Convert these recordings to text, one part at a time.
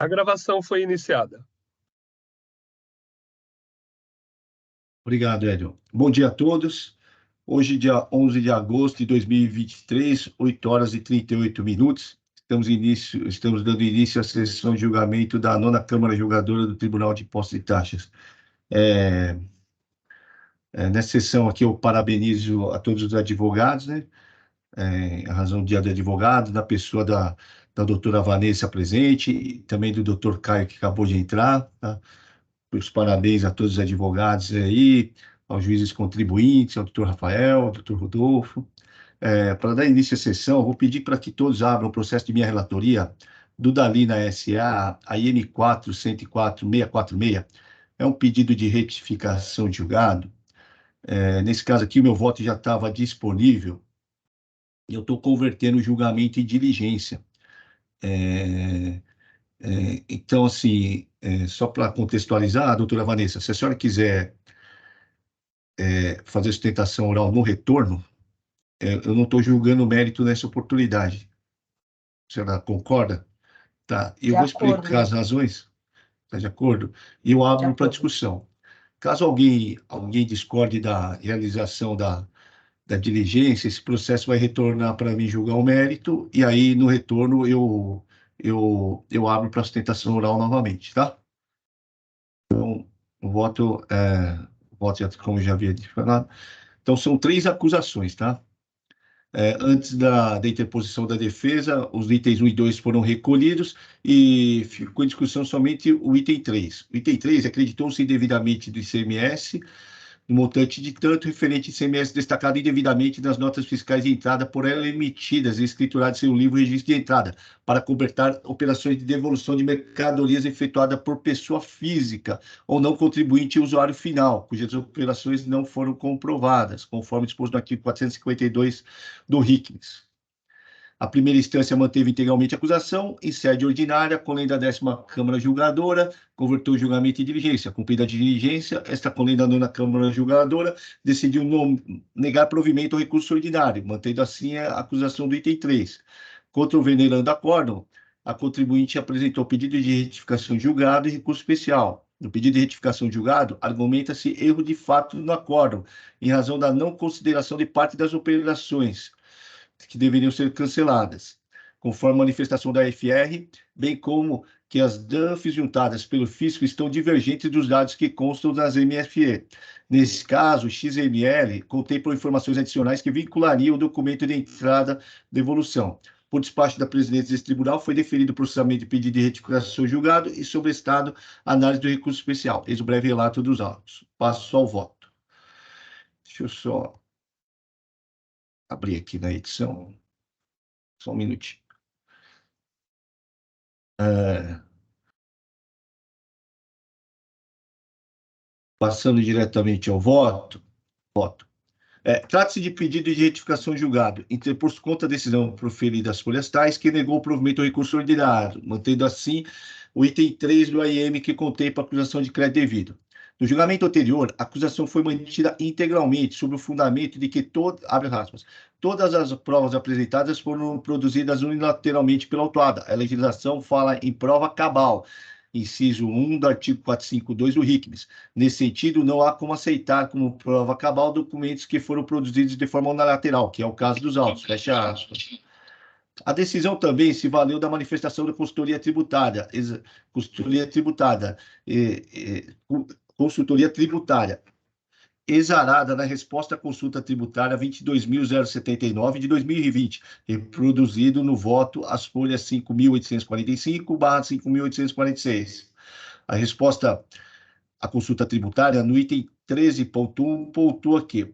A gravação foi iniciada. Obrigado, Hélio. Bom dia a todos. Hoje, dia 11 de agosto de 2023, 8 horas e 38 minutos. Estamos dando início à sessão de julgamento da 9ª Câmara Julgadora do Tribunal de Impostos e Taxas. Nessa sessão aqui, eu parabenizo a todos os advogados, né? Em razão do dia do advogado, na pessoa da doutora Vanessa presente, e também do doutor Caio, que acabou de entrar, tá? Os parabéns a todos os advogados aí, aos juízes contribuintes, ao doutor Rafael, ao doutor Rodolfo. Para dar início à sessão, eu vou pedir para que todos abram o processo de minha relatoria do Dalina S.A., a IN 4.104.646. É um pedido de retificação de julgado. Nesse caso aqui, o meu voto já estava disponível e eu estou convertendo o julgamento em diligência. Então, assim, só para contextualizar, doutora Vanessa, se a senhora quiser fazer sustentação oral no retorno, eu não estou julgando o mérito nessa oportunidade. A senhora concorda? Tá. Eu vou explicar as razões. Está de acordo? E eu abro para discussão. Caso alguém discorde da realização da diligência, esse processo vai retornar para mim julgar o mérito, e aí, no retorno, eu abro para sustentação oral novamente, tá? Então, o voto, como já havia falado. Então, são 3 acusações, tá? Antes da interposição da defesa, os itens 1 e 2 foram recolhidos e ficou em discussão somente o item 3. O item 3 acreditou-se indevidamente do ICMS, no montante de tanto referente ao ICMS destacado indevidamente nas notas fiscais de entrada por ela emitidas e escrituradas em seu livro registro de entrada, para cobertar operações de devolução de mercadorias efetuadas por pessoa física ou não contribuinte e usuário final, cujas operações não foram comprovadas, conforme disposto no artigo 452 do RICMES. A primeira instância manteve integralmente a acusação, em sede ordinária, com lei da 10ª Câmara Julgadora, converteu o julgamento em diligência. Cumprida a diligência, esta com lei da 9ª Câmara Julgadora decidiu negar provimento ao recurso ordinário, mantendo assim a acusação do item 3. Contra o venerando acórdão, a contribuinte apresentou pedido de retificação de julgado e recurso especial. No pedido de retificação de julgado, argumenta-se erro de fato no acórdão, em razão da não consideração de parte das operações que deveriam ser canceladas, conforme a manifestação da FR, bem como que as DANFs juntadas pelo fisco estão divergentes dos dados que constam das MFE. Nesse caso, o XML contempla informações adicionais que vinculariam o documento de entrada de devolução. Por despacho da presidente desse tribunal, foi deferido o processamento de pedido de retificação julgado e sobrestado a análise do recurso especial. Eis o breve relato dos autos. Passo ao voto. Deixa eu só abrir aqui na edição. Só um minutinho. Passando diretamente ao voto. Trata-se de pedido de retificação julgado, interposto contra a decisão proferida às folhas tais, que negou o provimento ao recurso ordinário, mantendo assim o item 3 do AIM, que contempla a acusação de crédito devido. No julgamento anterior, a acusação foi mantida integralmente, sob o fundamento de que todas as provas apresentadas foram produzidas unilateralmente pela autuada. A legislação fala em prova cabal, inciso 1 do artigo 452 do RICMES. Nesse sentido, não há como aceitar como prova cabal documentos que foram produzidos de forma unilateral, que é o caso dos autos. Fecha aspas. A decisão também se valeu da manifestação da consultoria tributária, exarada na resposta à consulta tributária 22.079 de 2020, reproduzido no voto às folhas 5.845/5.846. A resposta à consulta tributária no item 13.1 pontua que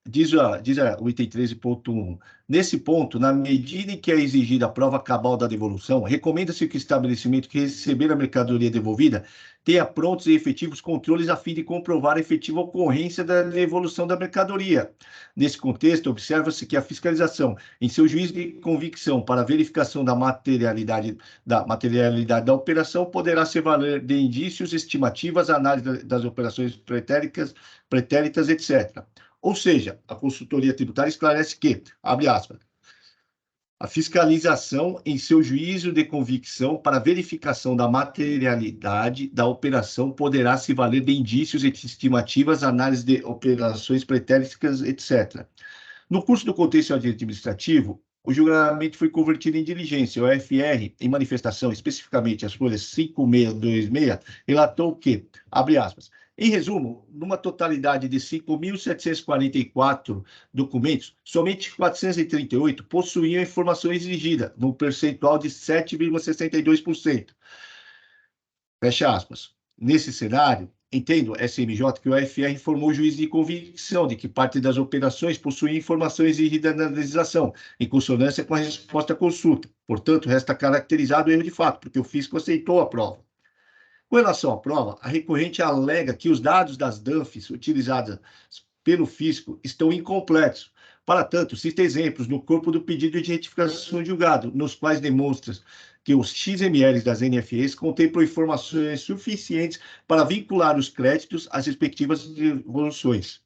diz o item 13.1. Nesse ponto, na medida em que é exigida a prova cabal da devolução, recomenda-se que o estabelecimento que receber a mercadoria devolvida tenha prontos e efetivos controles a fim de comprovar a efetiva ocorrência da devolução da mercadoria. Nesse contexto, observa-se que a fiscalização, em seu juízo de convicção para verificação da materialidade da operação, poderá se valer de indícios, estimativas, análise das operações pretéritas, etc. Ou seja, a consultoria tributária esclarece que, abre aspas, A fiscalização em seu juízo de convicção para verificação da materialidade da operação poderá se valer de indícios e estimativas, análise de operações pretéritas, etc. No curso do contexto administrativo, o julgamento foi convertido em diligência. O FR, em manifestação, especificamente as folhas 5626, relatou que, abre aspas, em resumo, numa totalidade de 5.744 documentos, somente 438 possuíam informação exigida, num percentual de 7,62%. Fecha aspas. Nesse cenário, entendo, SMJ, que o AFR informou o juiz de convicção de que parte das operações possuía informação exigida na legislação, em consonância com a resposta à consulta. Portanto, resta caracterizado o erro de fato, porque o fisco aceitou a prova. Com relação à prova, a recorrente alega que os dados das DANFs utilizadas pelo fisco estão incompletos. Para tanto, cita exemplos no corpo do pedido de retificação de julgado, nos quais demonstra que os XMLs das NFEs contemplam informações suficientes para vincular os créditos às respectivas devoluções.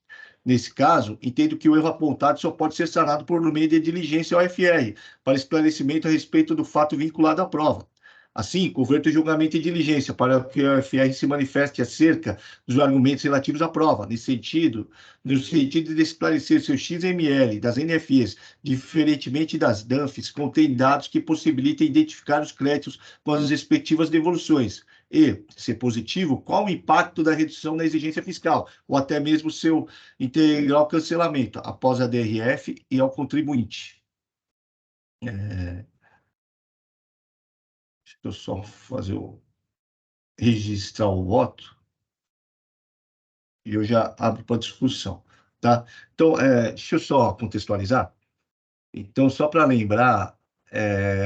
Nesse caso, entendo que o erro apontado só pode ser sanado por meio de diligência ao FR, para esclarecimento a respeito do fato vinculado à prova. Assim, converto o julgamento em diligência para que o FR se manifeste acerca dos argumentos relativos à prova, no sentido de esclarecer se o XML das NFEs, diferentemente das DANFs, contém dados que possibilitem identificar os créditos com as respectivas devoluções. E, se positivo, qual o impacto da redução na exigência fiscal, ou até mesmo seu integral cancelamento, após a DRF e ao contribuinte. Deixa eu só registrar o voto e eu já abro para discussão, tá? Então, deixa eu só contextualizar. Então, só para lembrar,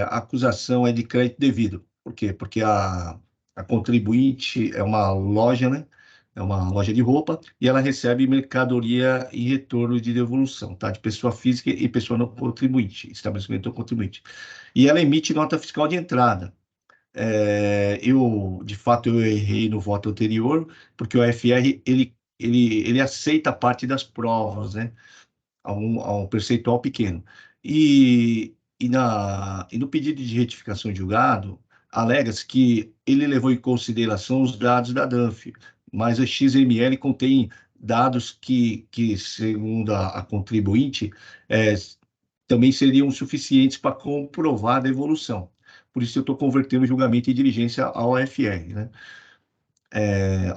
a acusação é de crédito devido. Por quê? Porque a contribuinte é uma loja, né? É uma loja de roupa e ela recebe mercadoria em retorno de devolução, tá? De pessoa física e pessoa não contribuinte, estabelecimento não contribuinte. E ela emite nota fiscal de entrada. De fato, eu errei no voto anterior, porque o FR, ele aceita parte das provas, né? A um percentual pequeno. E no pedido de retificação de julgado, alega-se que ele levou em consideração os dados da DANF, mas a XML contém dados que segundo a contribuinte, também seriam suficientes para comprovar a devolução. Por isso eu estou convertendo o julgamento em diligência ao AFR, né?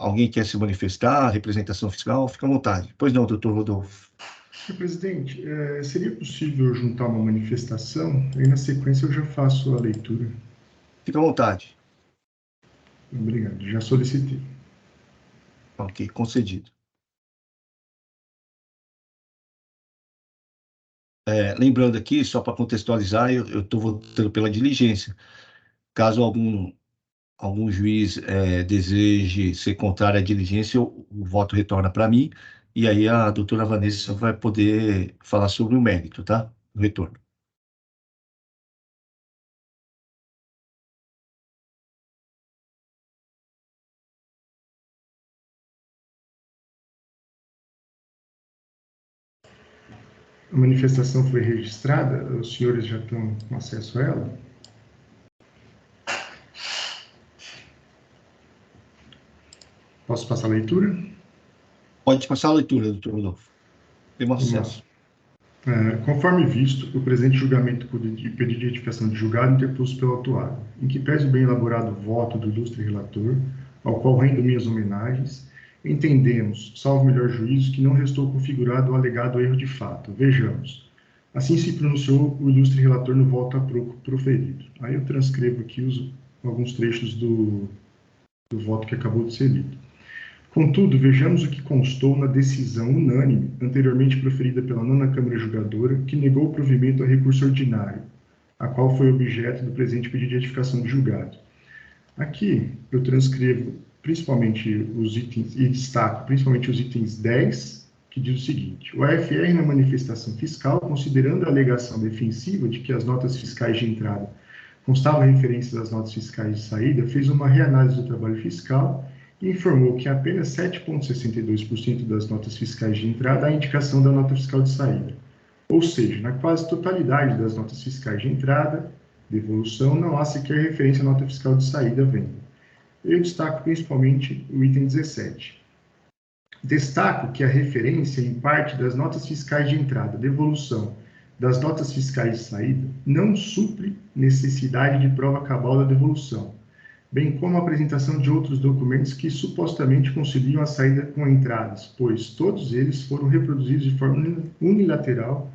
Alguém quer se manifestar, representação fiscal? Fica à vontade. Pois não, doutor Rodolfo. Senhor presidente, seria possível juntar uma manifestação? Aí, na sequência, eu já faço a leitura. Fica à vontade. Obrigado, já solicitei. Ok, concedido. Lembrando aqui, só para contextualizar, eu estou votando pela diligência. Caso algum juiz deseje ser contrário à diligência, o voto retorna para mim, e aí a doutora Vanessa vai poder falar sobre o mérito, tá? O retorno. A manifestação foi registrada? Os senhores já estão com acesso a ela? Posso passar a leitura? Pode passar a leitura, doutor Rodolfo. Temos acesso. Conforme visto, o presente julgamento por pedido de retificação de julgado interposto pelo autuado, em que pese o bem elaborado voto do ilustre relator, ao qual rendo minhas homenagens, entendemos, salvo melhor juízo, que não restou configurado o alegado erro de fato. Vejamos. Assim se pronunciou o ilustre relator no voto a proferido. Aí eu transcrevo aqui alguns trechos do voto que acabou de ser lido. Contudo, vejamos o que constou na decisão unânime, anteriormente proferida pela nona Câmara Julgadora, que negou o provimento a recurso ordinário, a qual foi objeto do presente pedido de retificação de julgado. Aqui, eu transcrevo principalmente os itens, e destaco principalmente os itens 10, que diz o seguinte: o AFR, na manifestação fiscal, considerando a alegação defensiva de que as notas fiscais de entrada constavam referências às notas fiscais de saída, fez uma reanálise do trabalho fiscal e informou que apenas 7,62% das notas fiscais de entrada há indicação da nota fiscal de saída. Ou seja, na quase totalidade das notas fiscais de entrada, devolução, não há sequer referência à nota fiscal de saída, venda. Eu destaco principalmente o item 17. Destaco que a referência em parte das notas fiscais de entrada, devolução, das notas fiscais de saída, não supre necessidade de prova cabal da devolução, bem como a apresentação de outros documentos que supostamente conciliam a saída com entradas, pois todos eles foram reproduzidos de forma unilateral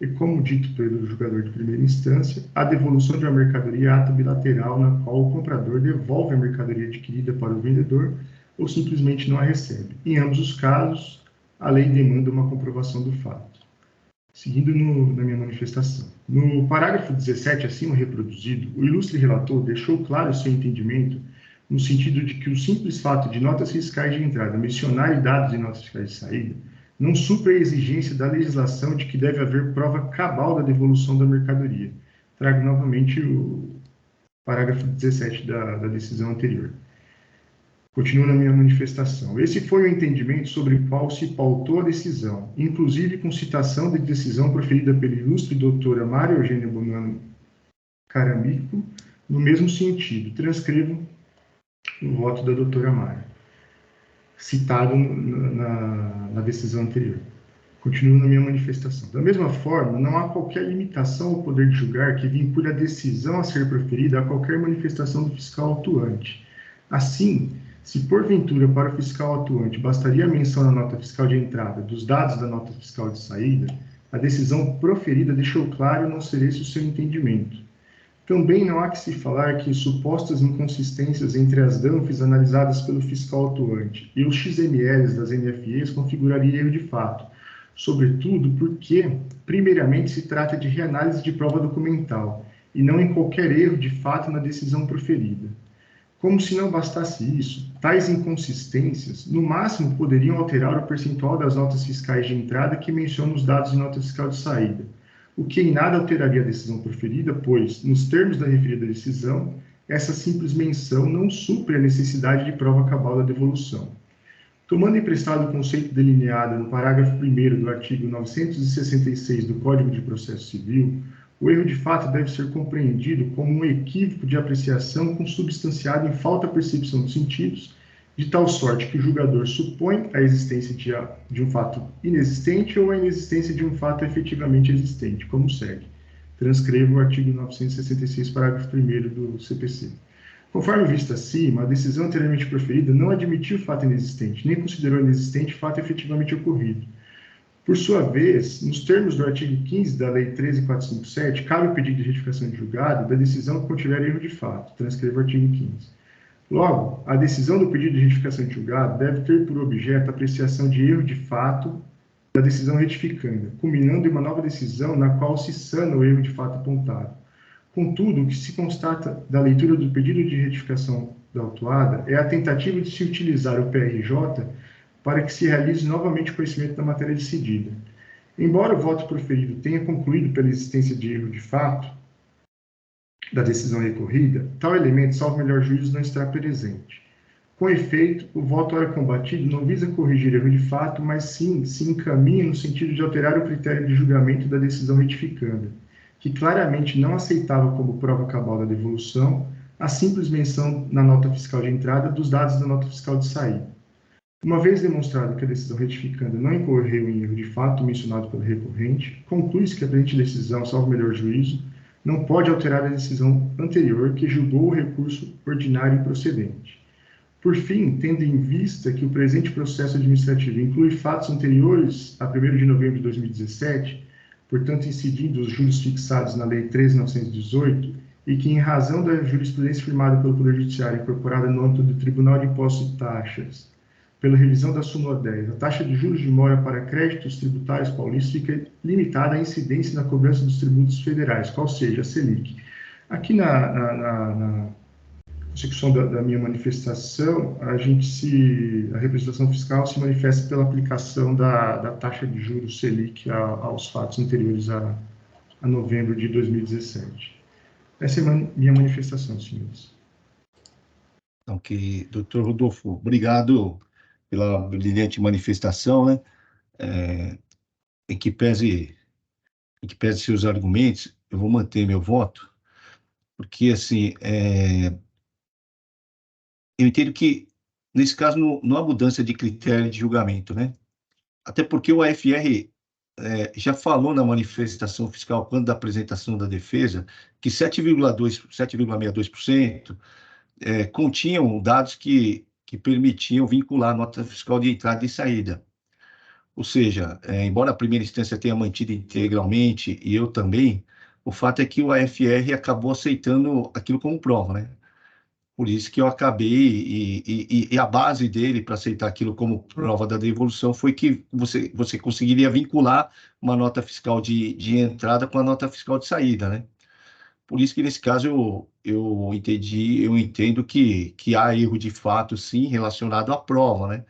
e, como dito pelo julgador de primeira instância, a devolução de uma mercadoria é ato bilateral na qual o comprador devolve a mercadoria adquirida para o vendedor ou simplesmente não a recebe. Em ambos os casos, a lei demanda uma comprovação do fato. Seguindo na minha manifestação. No parágrafo 17, acima reproduzido, o ilustre relator deixou claro seu entendimento no sentido de que o simples fato de notas fiscais de entrada mencionarem dados em notas fiscais de saída não supra a exigência da legislação de que deve haver prova cabal da devolução da mercadoria. Trago novamente o parágrafo 17 da decisão anterior. Continuo na minha manifestação. Esse foi o entendimento sobre o qual se pautou a decisão, inclusive com citação de decisão proferida pela ilustre doutora Maria Eugênia Bonano Caramico, no mesmo sentido. Transcrevo o voto da doutora Maria, citado na decisão anterior. Continuo na minha manifestação. Da mesma forma, não há qualquer limitação ao poder de julgar que vincule a decisão a ser proferida a qualquer manifestação do fiscal atuante. Assim, se porventura para o fiscal atuante bastaria a menção na nota fiscal de entrada dos dados da nota fiscal de saída, a decisão proferida deixou claro não ser esse o seu entendimento. Também não há que se falar que supostas inconsistências entre as DANFs analisadas pelo fiscal atuante e os XMLs das NFEs configuraria erro de fato, sobretudo porque, primeiramente, se trata de reanálise de prova documental e não em qualquer erro de fato na decisão proferida. Como se não bastasse isso, tais inconsistências, no máximo, poderiam alterar o percentual das notas fiscais de entrada que mencionam os dados de nota fiscal de saída, o que em nada alteraria a decisão proferida, pois, nos termos da referida decisão, essa simples menção não supre a necessidade de prova cabal da devolução. Tomando emprestado o conceito delineado no parágrafo 1º do artigo 966 do Código de Processo Civil, o erro de fato deve ser compreendido como um equívoco de apreciação consubstanciado em falta de percepção dos sentidos, de tal sorte que o julgador supõe a existência de um fato inexistente ou a inexistência de um fato efetivamente existente, como segue. Transcrevo o artigo 966, parágrafo 1º do CPC. Conforme visto acima, a decisão anteriormente proferida não admitiu fato inexistente, nem considerou inexistente fato efetivamente ocorrido. Por sua vez, nos termos do artigo 15 da Lei 13.457, cabe o pedido de retificação de julgado da decisão que contiver erro de fato. Transcrevo o artigo 15. Logo, a decisão do pedido de retificação de julgado deve ter por objeto a apreciação de erro de fato da decisão retificanda, culminando em uma nova decisão na qual se sana o erro de fato apontado. Contudo, o que se constata da leitura do pedido de retificação da autuada é a tentativa de se utilizar o PRJ para que se realize novamente o conhecimento da matéria decidida. Embora o voto proferido tenha concluído pela existência de erro de fato da decisão recorrida, tal elemento, salvo melhor juízo, não está presente. Com efeito, o voto ora combatido não visa corrigir erro de fato, mas sim se encaminha no sentido de alterar o critério de julgamento da decisão retificanda, que claramente não aceitava como prova cabal da devolução a simples menção na nota fiscal de entrada dos dados da nota fiscal de saída. Uma vez demonstrado que a decisão retificanda não incorreu em erro de fato mencionado pelo recorrente, conclui-se que a presente decisão, salvo melhor juízo, não pode alterar a decisão anterior que julgou o recurso ordinário improcedente. Por fim, tendo em vista que o presente processo administrativo inclui fatos anteriores a 1º de novembro de 2017, portanto incidindo os juros fixados na Lei 13.918, e que, em razão da jurisprudência firmada pelo Poder Judiciário incorporada no âmbito do Tribunal de Impostos e Taxas, pela revisão da súmula 10, a taxa de juros de mora para créditos tributários paulistas fica limitada à incidência na cobrança dos tributos federais, qual seja a Selic. Aqui na consecução da minha manifestação, a representação fiscal se manifesta pela aplicação da taxa de juros Selic aos fatos anteriores a novembro de 2017. Essa é a minha manifestação, senhores. Ok, doutor Rodolfo, obrigado pela brilhante manifestação, né? Em que pese em que pese seus argumentos, eu vou manter meu voto, porque, assim, eu entendo que, nesse caso, não há mudança de critério de julgamento, né? Até porque o AFR já falou na manifestação fiscal, quando da apresentação da defesa, que 7,62% continham dados que permitiam vincular a nota fiscal de entrada e saída. Ou seja, embora a primeira instância tenha mantido integralmente, e eu também, o fato é que o AFR acabou aceitando aquilo como prova, né? Por isso que eu acabei, e a base dele para aceitar aquilo como prova da devolução foi que você conseguiria vincular uma nota fiscal de entrada com a nota fiscal de saída, né? Por isso que, nesse caso, eu entendo que há erro de fato, sim, relacionado à prova, né?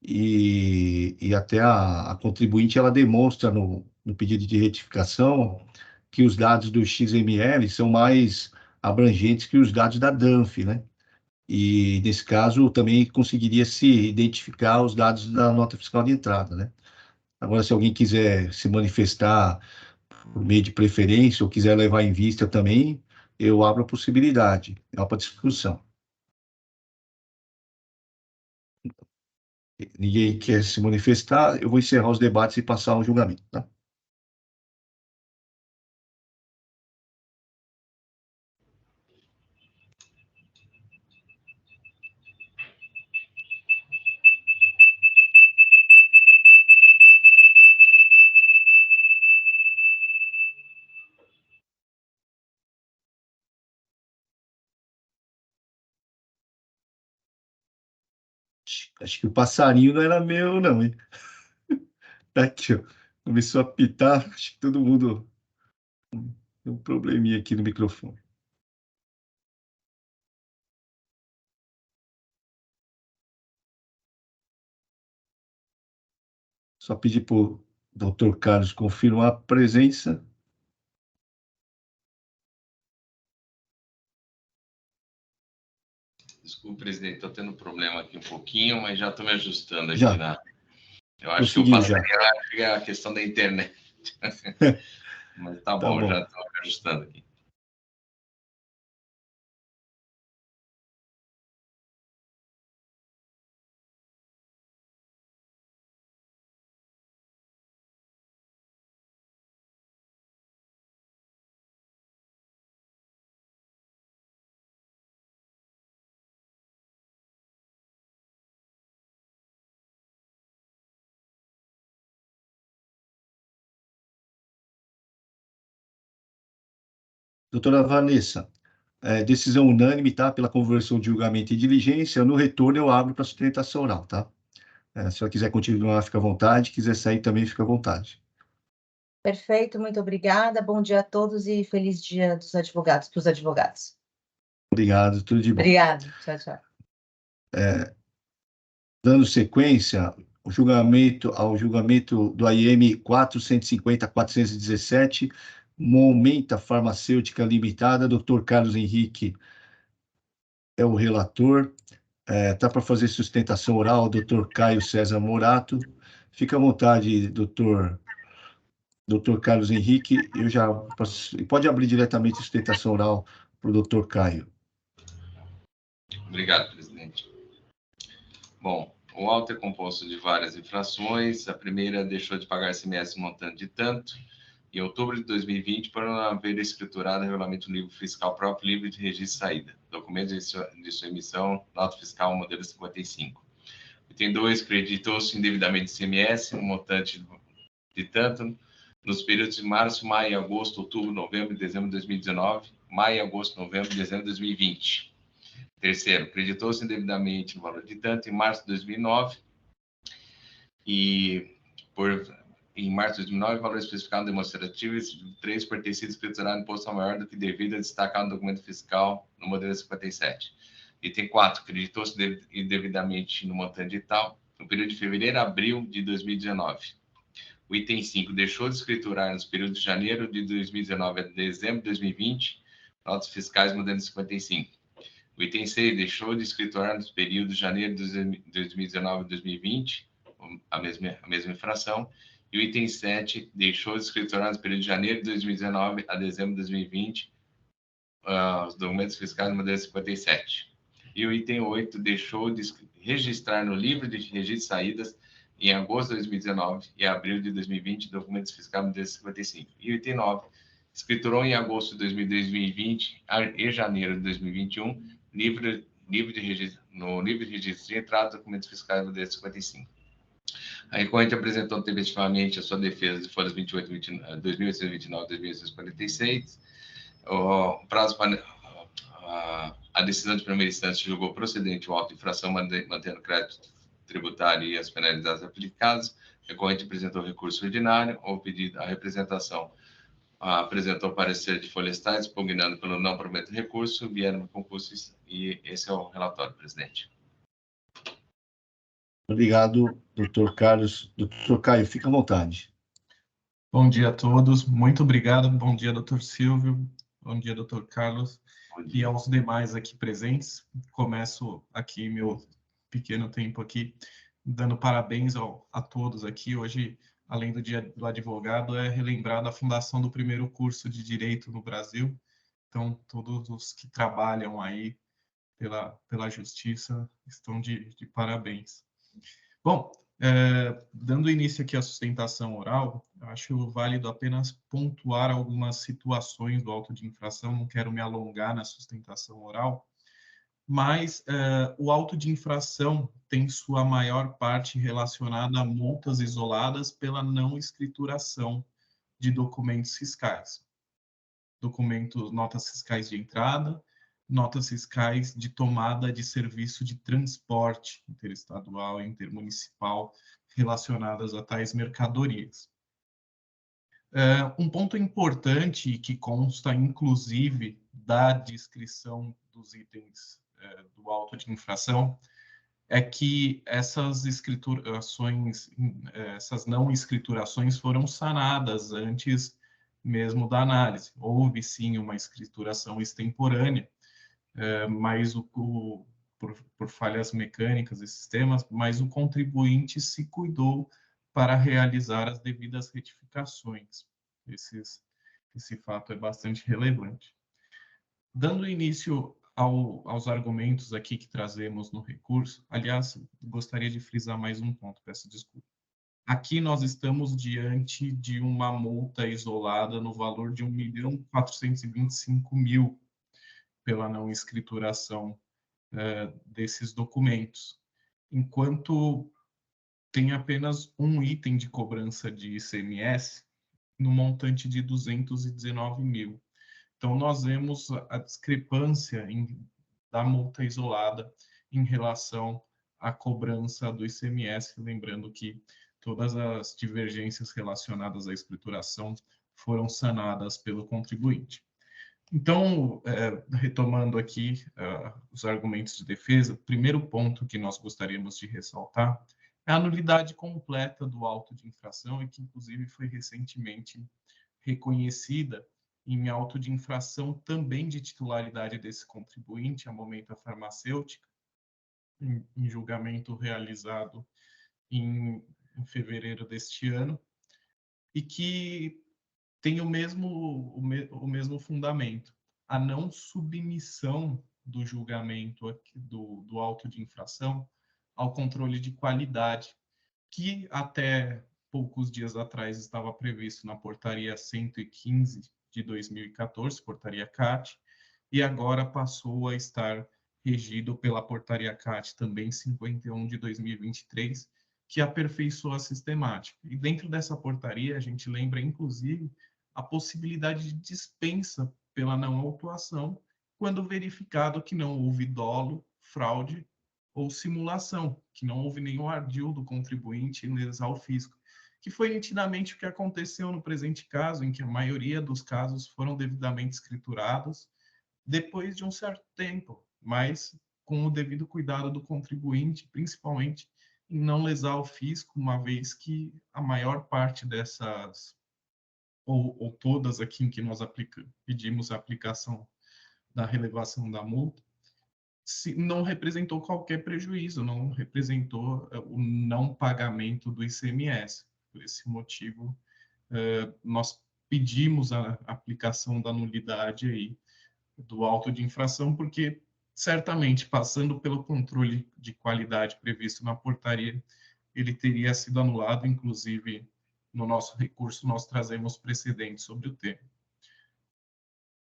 E até a contribuinte, ela demonstra no pedido de retificação que os dados do XML são mais abrangentes que os dados da DANF, né? E, nesse caso, também conseguiria se identificar os dados da nota fiscal de entrada, né? Agora, se alguém quiser se manifestar por meio de preferência ou quiser levar em vista também, eu abro a possibilidade, é para discussão. Ninguém quer se manifestar, eu vou encerrar os debates e passar ao julgamento, tá? Acho que o passarinho não era meu, não, hein? Tá aqui, ó. Começou a apitar, acho que todo mundo tem um probleminha aqui no microfone. Só pedir para o doutor Carlos confirmar a presença. Desculpe, presidente, estou tendo problema aqui um pouquinho, mas já estou me ajustando aqui Já. Eu acho que o passarinho é a questão da internet. Mas tá bom, já estou me ajustando aqui. Doutora Vanessa, decisão unânime, tá? Pela conversão de julgamento e diligência. No retorno, eu abro para sustentação oral, tá? Se ela quiser continuar, fica à vontade. Quiser sair também, fica à vontade. Perfeito, muito obrigada. Bom dia a todos e feliz dia dos advogados, para os advogados. Obrigado, tudo de bom. Obrigada, tchau, tchau. Dando sequência ao julgamento do AIM 450.417, Momenta Farmacêutica Limitada, Dr. Carlos Henrique é o relator. Está para fazer sustentação oral, o Dr. Caio César Morato. Fica à vontade, Dr. Carlos Henrique. Pode abrir diretamente a sustentação oral para o Dr. Caio. Obrigado, presidente. Bom, o auto é composto de várias infrações. A primeira deixou de pagar ICMS montante de tanto, em outubro de 2020, por não haver escriturado o regulamento livre fiscal próprio livre de registro de saída, documento de sua emissão, nota fiscal modelo 55. Item 2, creditou-se indevidamente ICMS, no montante de tanto, nos períodos de março, maio, agosto, outubro, novembro e dezembro de 2019, maio, agosto, novembro e dezembro de 2020. Terceiro, creditou-se indevidamente no valor de tanto em março de 2009 e em março de 2009, valor especificado demonstrativo e 3 por ter sido escriturado imposto maior do que devido a destacar no documento fiscal no modelo 57. Item 4, creditou-se indevidamente no montante de tal no período de fevereiro a abril de 2019. O item 5, deixou de escriturar nos períodos de janeiro de 2019 a dezembro de 2020, notas fiscais modelo 55. O item 6, deixou de escriturar nos períodos de janeiro de 2019 a 2020, a mesma infração. E o item 7 deixou de escriturar no período de janeiro de 2019 a dezembro de 2020 os documentos fiscais no modelo 57. E o item 8 deixou de registrar no livro de registro de saídas em agosto de 2019 e abril de 2020 documentos fiscais no modelo 55. E o item 9 escriturou em agosto de 2020 e janeiro de 2021 no livro de registro de entrada documentos fiscais no modelo 55. A recorrente apresentou tempestivamente a sua defesa de folhas 2829, 2846. O prazo para a decisão de primeira instância julgou procedente o auto de infração, mantendo o crédito tributário e as penalidades aplicadas. A recorrente apresentou recurso ordinário. O pedido, a representação apresentou parecer de folhas tais, impugnando pelo não provimento de recurso, vieram concursos, e esse é o relatório, presidente. Obrigado, doutor Carlos. Doutor Caio, fica à vontade. Bom dia a todos, muito obrigado. Bom dia, doutor Silvio. Bom dia, doutor Carlos. E aos demais aqui presentes. Começo aqui meu pequeno tempo aqui, dando parabéns a todos aqui. Hoje, além do Dia do Advogado, é relembrado a fundação do primeiro curso de Direito no Brasil. Então, todos os que trabalham aí pela Justiça estão de parabéns. Bom, dando início aqui à sustentação oral, acho válido apenas pontuar algumas situações do auto de infração, não quero me alongar na sustentação oral, mas o auto de infração tem sua maior parte relacionada a multas isoladas pela não escrituração de documentos fiscais. Notas fiscais de entrada, notas fiscais de tomada de serviço de transporte interestadual e intermunicipal relacionadas a tais mercadorias. Um ponto importante que consta, inclusive, da descrição dos itens do auto de infração é que essas não escriturações foram sanadas antes mesmo da análise. Houve, sim, uma escrituração extemporânea, mas por falhas mecânicas e sistemas, mas o contribuinte se cuidou para realizar as devidas retificações. Esse fato é bastante relevante. Dando início aos argumentos aqui que trazemos no recurso, aliás, gostaria de frisar mais um ponto, peço desculpa. Aqui nós estamos diante de uma multa isolada no valor de R$ 1.425.000 pela não escrituração desses documentos, enquanto tem apenas um item de cobrança de ICMS no montante de R$ 219.000. Então, nós vemos a discrepância da multa isolada em relação à cobrança do ICMS, lembrando que todas as divergências relacionadas à escrituração foram sanadas pelo contribuinte. Então, retomando aqui os argumentos de defesa, o primeiro ponto que nós gostaríamos de ressaltar é a nulidade completa do auto de infração, e que, inclusive, foi recentemente reconhecida em auto de infração também de titularidade desse contribuinte, a Momenta Farmacêutica, em julgamento realizado em fevereiro deste ano, e que tem o mesmo fundamento, a não submissão do julgamento do auto de infração ao controle de qualidade, que até poucos dias atrás estava previsto na portaria 115 de 2014, portaria CAT, e agora passou a estar regido pela portaria CAT também 51 de 2023, que aperfeiçoa a sistemática. E dentro dessa portaria, a gente lembra, inclusive, a possibilidade de dispensa pela não autuação, quando verificado que não houve dolo, fraude ou simulação, que não houve nenhum ardil do contribuinte em lesar o fisco, que foi nitidamente o que aconteceu no presente caso, em que a maioria dos casos foram devidamente escriturados depois de um certo tempo, mas com o devido cuidado do contribuinte, principalmente em não lesar o fisco, uma vez que a maior parte dessas, ou todas aqui em que nós pedimos a aplicação da relevação da multa, não representou qualquer prejuízo, não representou o não pagamento do ICMS. por esse motivo, nós pedimos a aplicação da nulidade aí do auto de infração, porque certamente, passando pelo controle de qualidade previsto na portaria, ele teria sido anulado, inclusive, no nosso recurso, nós trazemos precedentes sobre o tema.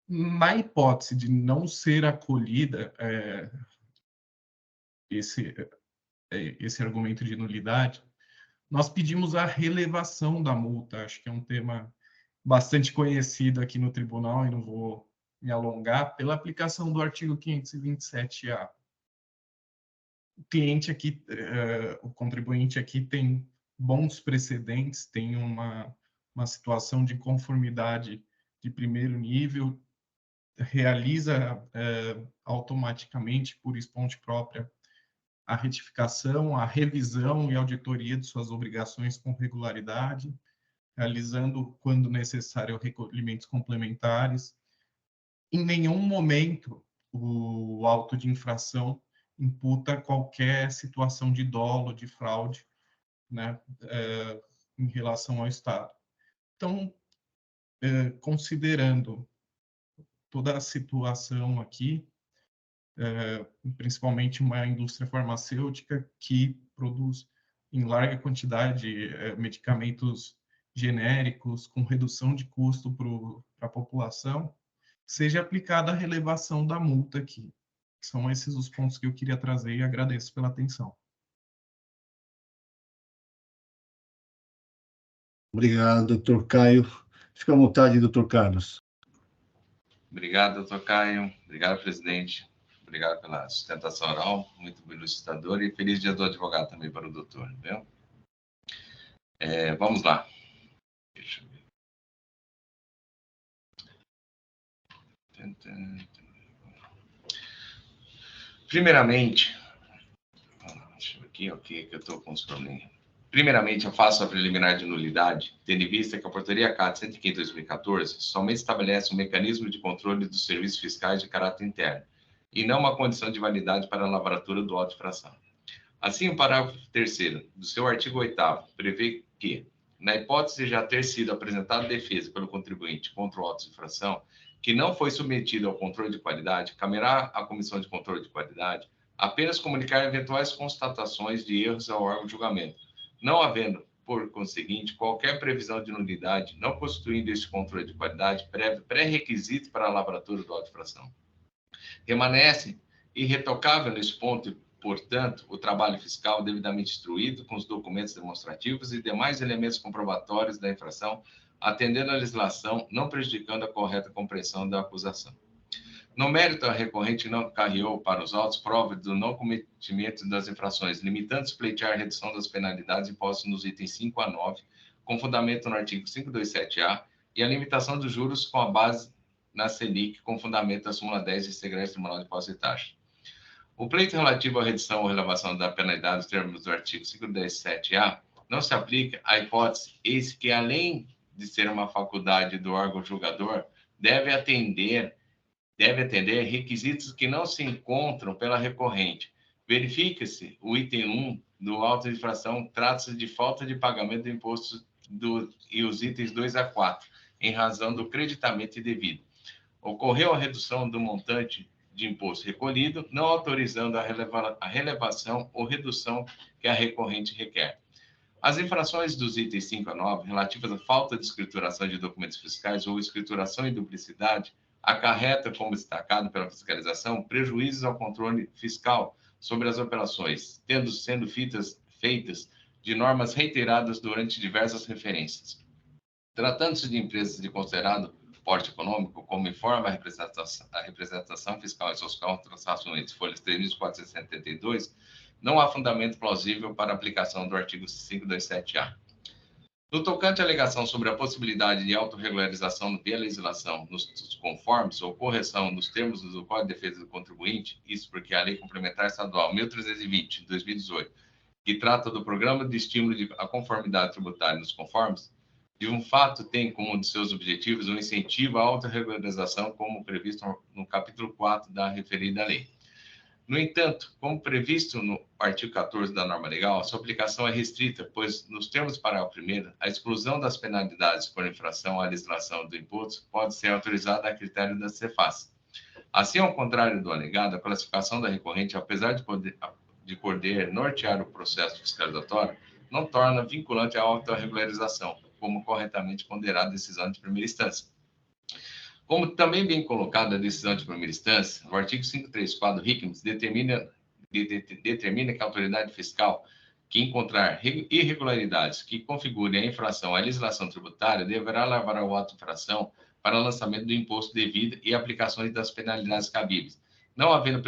Na hipótese de não ser acolhida esse argumento de nulidade, nós pedimos a relevação da multa. Acho que é um tema bastante conhecido aqui no tribunal, e não vou me alongar, pela aplicação do artigo 527-A. O cliente aqui, o contribuinte aqui tem bons precedentes, tem uma situação de conformidade de primeiro nível, realiza automaticamente, por esponte própria, a retificação, a revisão e auditoria de suas obrigações com regularidade, realizando, quando necessário, recolhimentos complementares. Em nenhum momento o auto de infração imputa qualquer situação de dolo, de fraude, né, em relação ao Estado. Então, considerando toda a situação aqui, principalmente uma indústria farmacêutica que produz em larga quantidade medicamentos genéricos com redução de custo para a população, seja aplicada a relevação da multa aqui. São esses os pontos que eu queria trazer e agradeço pela atenção. Obrigado, doutor Caio. Fica à vontade, doutor Carlos. Obrigado, doutor Caio. Obrigado, presidente. Obrigado pela sustentação oral, muito elucidador, e feliz dia do advogado também para o doutor, viu? Vamos lá. Deixa eu ver. Primeiramente, deixa eu ver aqui, ok, que eu estou com os problemas. Primeiramente, eu faço a preliminar de nulidade, tendo em vista que a Portaria CAT 115/2014 somente estabelece um mecanismo de controle dos serviços fiscais de caráter interno, e não uma condição de validade para a lavratura do auto de infração. Assim, o parágrafo 3º do seu artigo 8º prevê que, na hipótese de já ter sido apresentada defesa pelo contribuinte contra o auto de infração, que não foi submetido ao controle de qualidade, caberá à Comissão de Controle de Qualidade apenas comunicar eventuais constatações de erros ao órgão de julgamento, não havendo, por conseguinte, qualquer previsão de nulidade, não constituindo este controle de qualidade pré-requisito para a lavratura do auto de infração. Permanece irretocável nesse ponto e, portanto, o trabalho fiscal devidamente instruído com os documentos demonstrativos e demais elementos comprobatórios da infração, atendendo à legislação, não prejudicando a correta compreensão da acusação. No mérito, a recorrente não carreou para os autos prova do não cometimento das infrações, limitando-se a pleitear a redução das penalidades impostas nos itens 5 a 9, com fundamento no artigo 527-A, e a limitação dos juros com a base na Selic, com fundamento da súmula 10 do Segredo Tribunal de Impostos e Taxas. O pleito relativo à redução ou relevação da penalidade nos termos do artigo 527-A não se aplica à hipótese eis que, além de ser uma faculdade do órgão julgador, deve atender requisitos que não se encontram pela recorrente. Verifica-se o item 1 do auto de infração, trata-se de falta de pagamento do imposto e os itens 2 a 4, em razão do creditamento indevido. Ocorreu a redução do montante de imposto recolhido, não autorizando a relevação ou redução que a recorrente requer. As infrações dos itens 5 a 9, relativas à falta de escrituração de documentos fiscais ou escrituração em duplicidade, acarreta, como destacado pela fiscalização, prejuízos ao controle fiscal sobre as operações, sendo feitas de normas reiteradas durante diversas referências. Tratando-se de empresas de considerado porte econômico, como informa a representação fiscal em suas contratações, folhas 3.472, não há fundamento plausível para aplicação do artigo 527-A. No tocante à alegação sobre a possibilidade de autorregularização via legislação nos conformes ou correção nos termos do Código de Defesa do Contribuinte, isso porque a Lei Complementar Estadual 1320, de 2018, que trata do Programa de Estímulo à Conformidade Tributária nos conformes, de um fato tem como um de seus objetivos o incentivo à autorregularização, como previsto no capítulo 4 da referida lei. No entanto, como previsto no artigo 14 da norma legal, a sua aplicação é restrita, pois, nos termos do parágrafo 1º, a exclusão das penalidades por infração à legislação do imposto pode ser autorizada a critério da Cefaz. Assim, ao contrário do alegado, a classificação da recorrente, apesar de poder nortear o processo fiscalizatório, não torna vinculante a autorregularização, como corretamente ponderada a decisão de primeira instância. Como também bem colocado a decisão de primeira instância, o artigo 534 do RICMS determina que a autoridade fiscal que encontrar irregularidades que configurem a infração à legislação tributária deverá levar ao ato de infração para o lançamento do imposto devido e aplicações das penalidades cabíveis, não havendo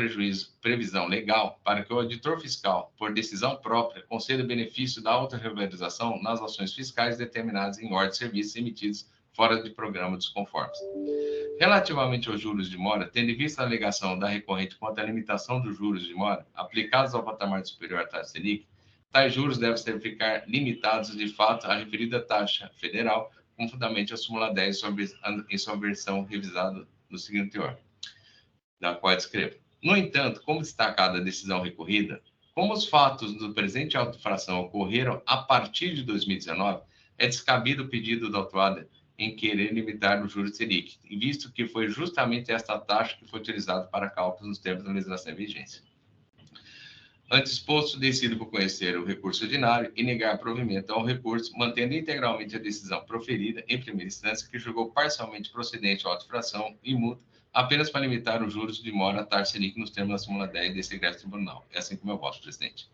previsão legal para que o auditor fiscal, por decisão própria, conceda benefício da autorregularização nas ações fiscais determinadas em ordem de serviços emitidos fora de programa dos conformes. Relativamente aos juros de mora, tendo em vista a alegação da recorrente quanto à limitação dos juros de mora aplicados ao patamar superior à taxa Selic, tais juros devem ficar limitados de fato à referida taxa federal, com fundamento a súmula 10 em sua versão revisada no seguinte teor, da qual descrevo. No entanto, como destacada a decisão recorrida, como os fatos do presente auto-infração ocorreram a partir de 2019, é descabido o pedido do autuado em querer limitar o juros Selic, visto que foi justamente esta taxa que foi utilizada para cálculos nos termos da legislação em vigência. Antes exposto, decido por conhecer o recurso ordinário e negar provimento ao recurso, mantendo integralmente a decisão proferida em primeira instância, que julgou parcialmente procedente a auto-infração e multa, apenas para limitar os juros de mora à taxa Selic nos termos da súmula 10 desse egresso tribunal. É assim como eu voto, presidente.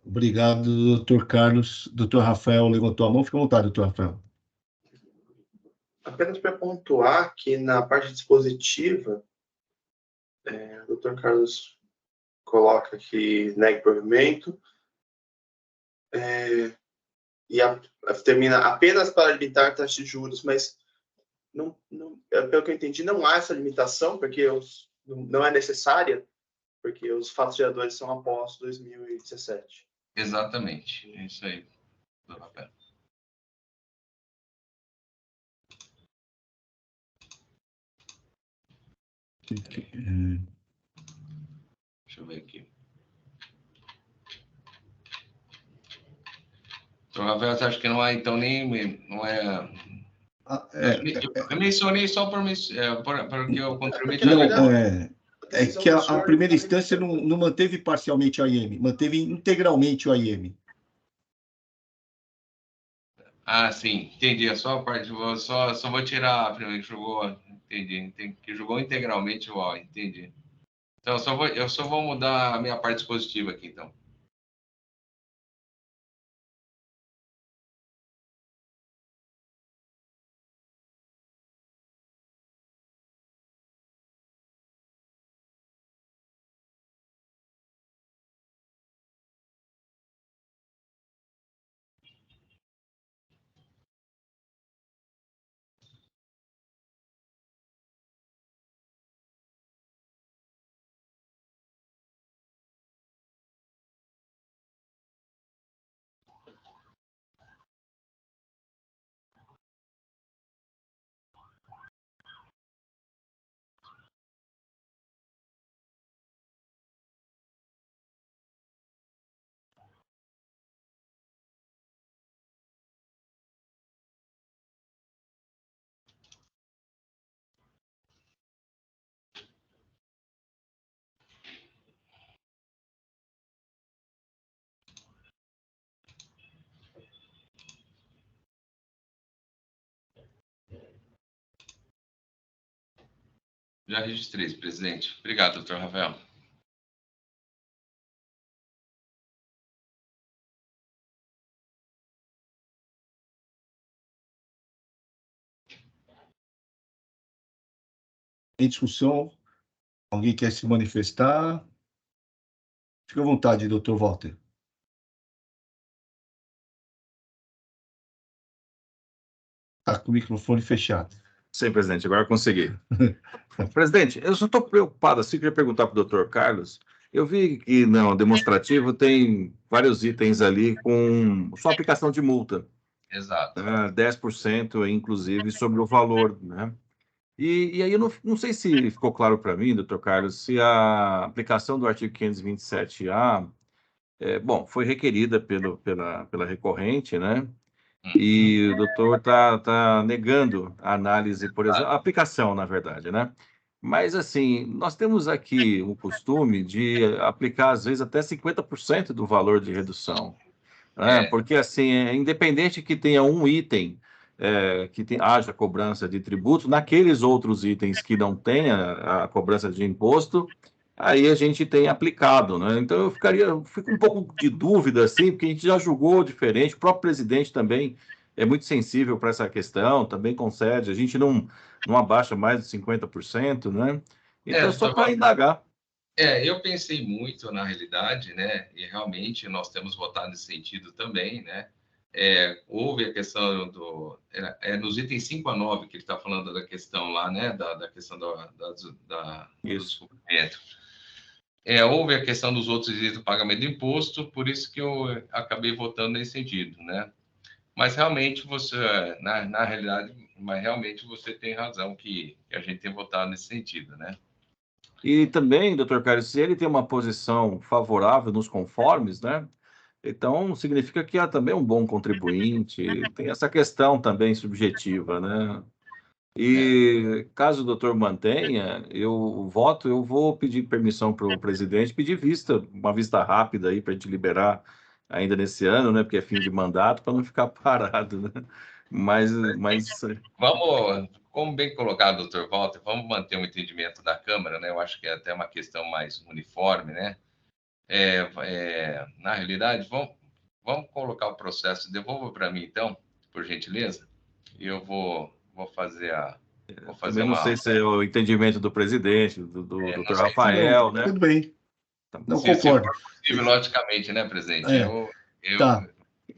Obrigado, doutor Carlos. Doutor Rafael levantou a mão. Fica à vontade, doutor Rafael. Apenas para pontuar que na parte dispositiva, o doutor Carlos coloca que negue provimento e termina apenas para limitar taxa de juros, mas pelo que eu entendi, não há essa limitação, porque não é necessária, porque os fatos geradores são após 2017. Exatamente, é isso aí, doutor Rafael. Deixa eu ver aqui. Doutor Rafael, você acha que não há, então, não é... Eu mencionei só porque eu contribuí... É que a primeira instância não manteve parcialmente o AIM, manteve integralmente o AIM. Ah, sim, entendi. A sua parte, só vou tirar a primeira que jogou, entendi, que jogou integralmente o AO, entendi. Então, eu só vou mudar a minha parte dispositiva aqui, então. Já registrei, presidente. Obrigado, doutor Rafael. Em discussão, alguém quer se manifestar? Fique à vontade, doutor Walter. Está com o microfone fechado. Sim, presidente, agora consegui. Presidente, eu só estou preocupado, assim, queria perguntar para o doutor Carlos, Eu vi que no demonstrativo tem vários itens ali com só aplicação de multa, Exato. 10%, inclusive, sobre o valor, né? E aí eu não sei se ficou claro para mim, doutor Carlos, se a aplicação do artigo 527-A, bom, foi requerida pela recorrente, né? E o doutor tá negando a análise, por exemplo, a aplicação, na verdade, né? Mas, assim, nós temos aqui o costume de aplicar, às vezes, até 50% do valor de redução, né? Porque, assim, é independente que tenha um item haja cobrança de tributo, naqueles outros itens que não tenha a cobrança de imposto, aí a gente tem aplicado, né? Então, fico um pouco de dúvida, assim, porque a gente já julgou diferente, o próprio presidente também é muito sensível para essa questão, também concede, a gente não abaixa mais de 50%, né? Então, só para indagar. Eu pensei muito na realidade, né? E realmente nós temos votado nesse sentido também, né? Houve a questão nos itens 5 a 9 que ele está falando da questão lá, né? Da questão do descumprimento. Houve a questão dos outros itens do pagamento de imposto, por isso que eu acabei votando nesse sentido, né? Mas realmente na realidade, você tem razão que a gente tem votado nesse sentido, né? E também, doutor Carlos, se ele tem uma posição favorável nos conformes, né? Então, significa que há também um bom contribuinte, tem essa questão também subjetiva, né? E caso o doutor mantenha, eu vou pedir permissão para o presidente, pedir uma vista rápida aí para a gente liberar ainda nesse ano, né? Porque é fim de mandato, para não ficar parado, né? Mas Vamos, como bem colocado, doutor Walter, vamos manter um entendimento da Câmara, né? Eu acho que é até uma questão mais uniforme, né? Na realidade, vamos colocar o processo, devolva para mim, então, por gentileza, e eu vou fazer também não sei se é o entendimento do presidente, do doutor Rafael, né? Tudo bem. Não se concordo. for possível, logicamente, né, presidente? Tá.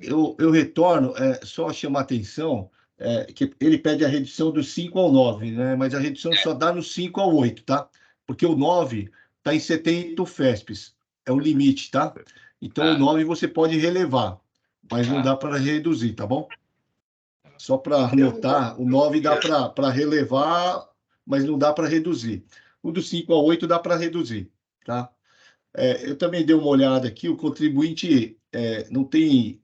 Eu retorno, só chamar a atenção, que ele pede a redução do 5 ao 9, né? Mas a redução só dá no 5 ao 8, tá? Porque o 9 está em 70 UFESPs, é o limite, tá? Então o 9 você pode relevar, mas não dá para reduzir, tá bom? Só para anotar, o 9 dá para relevar, mas não dá para reduzir. O do 5 ao 8 dá para reduzir, tá? Eu também dei uma olhada aqui, o contribuinte não tem.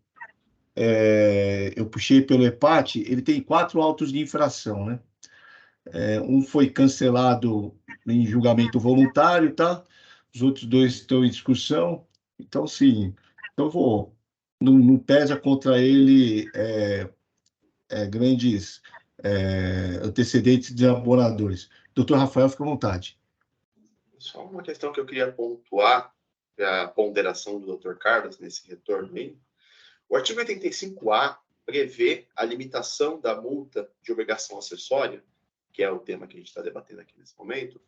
Eu puxei pelo EPAT, ele tem 4 autos de infração, né? Um foi cancelado em julgamento voluntário, tá? Os outros 2 estão em discussão. Então, sim, não pesa contra ele grandes antecedentes de abonadores. Doutor Rafael, fica à vontade. Só uma questão que eu queria pontuar, a ponderação do Dr. Carlos nesse retorno aí. O artigo 85A prevê a limitação da multa de obrigação acessória, que é o tema que a gente está debatendo aqui nesse momento,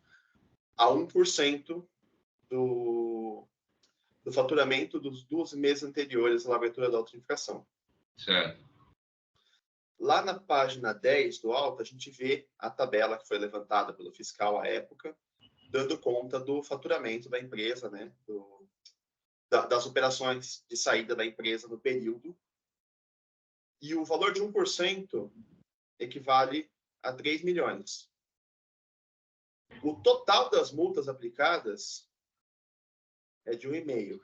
a 1% do faturamento dos 12 meses anteriores à abertura da auto-infração. Certo. Lá na página 10 do auto, a gente vê a tabela que foi levantada pelo fiscal à época, dando conta do faturamento da empresa, né? Das operações de saída da empresa no período. E o valor de 1% equivale a 3 milhões. O total das multas aplicadas é de 1,5.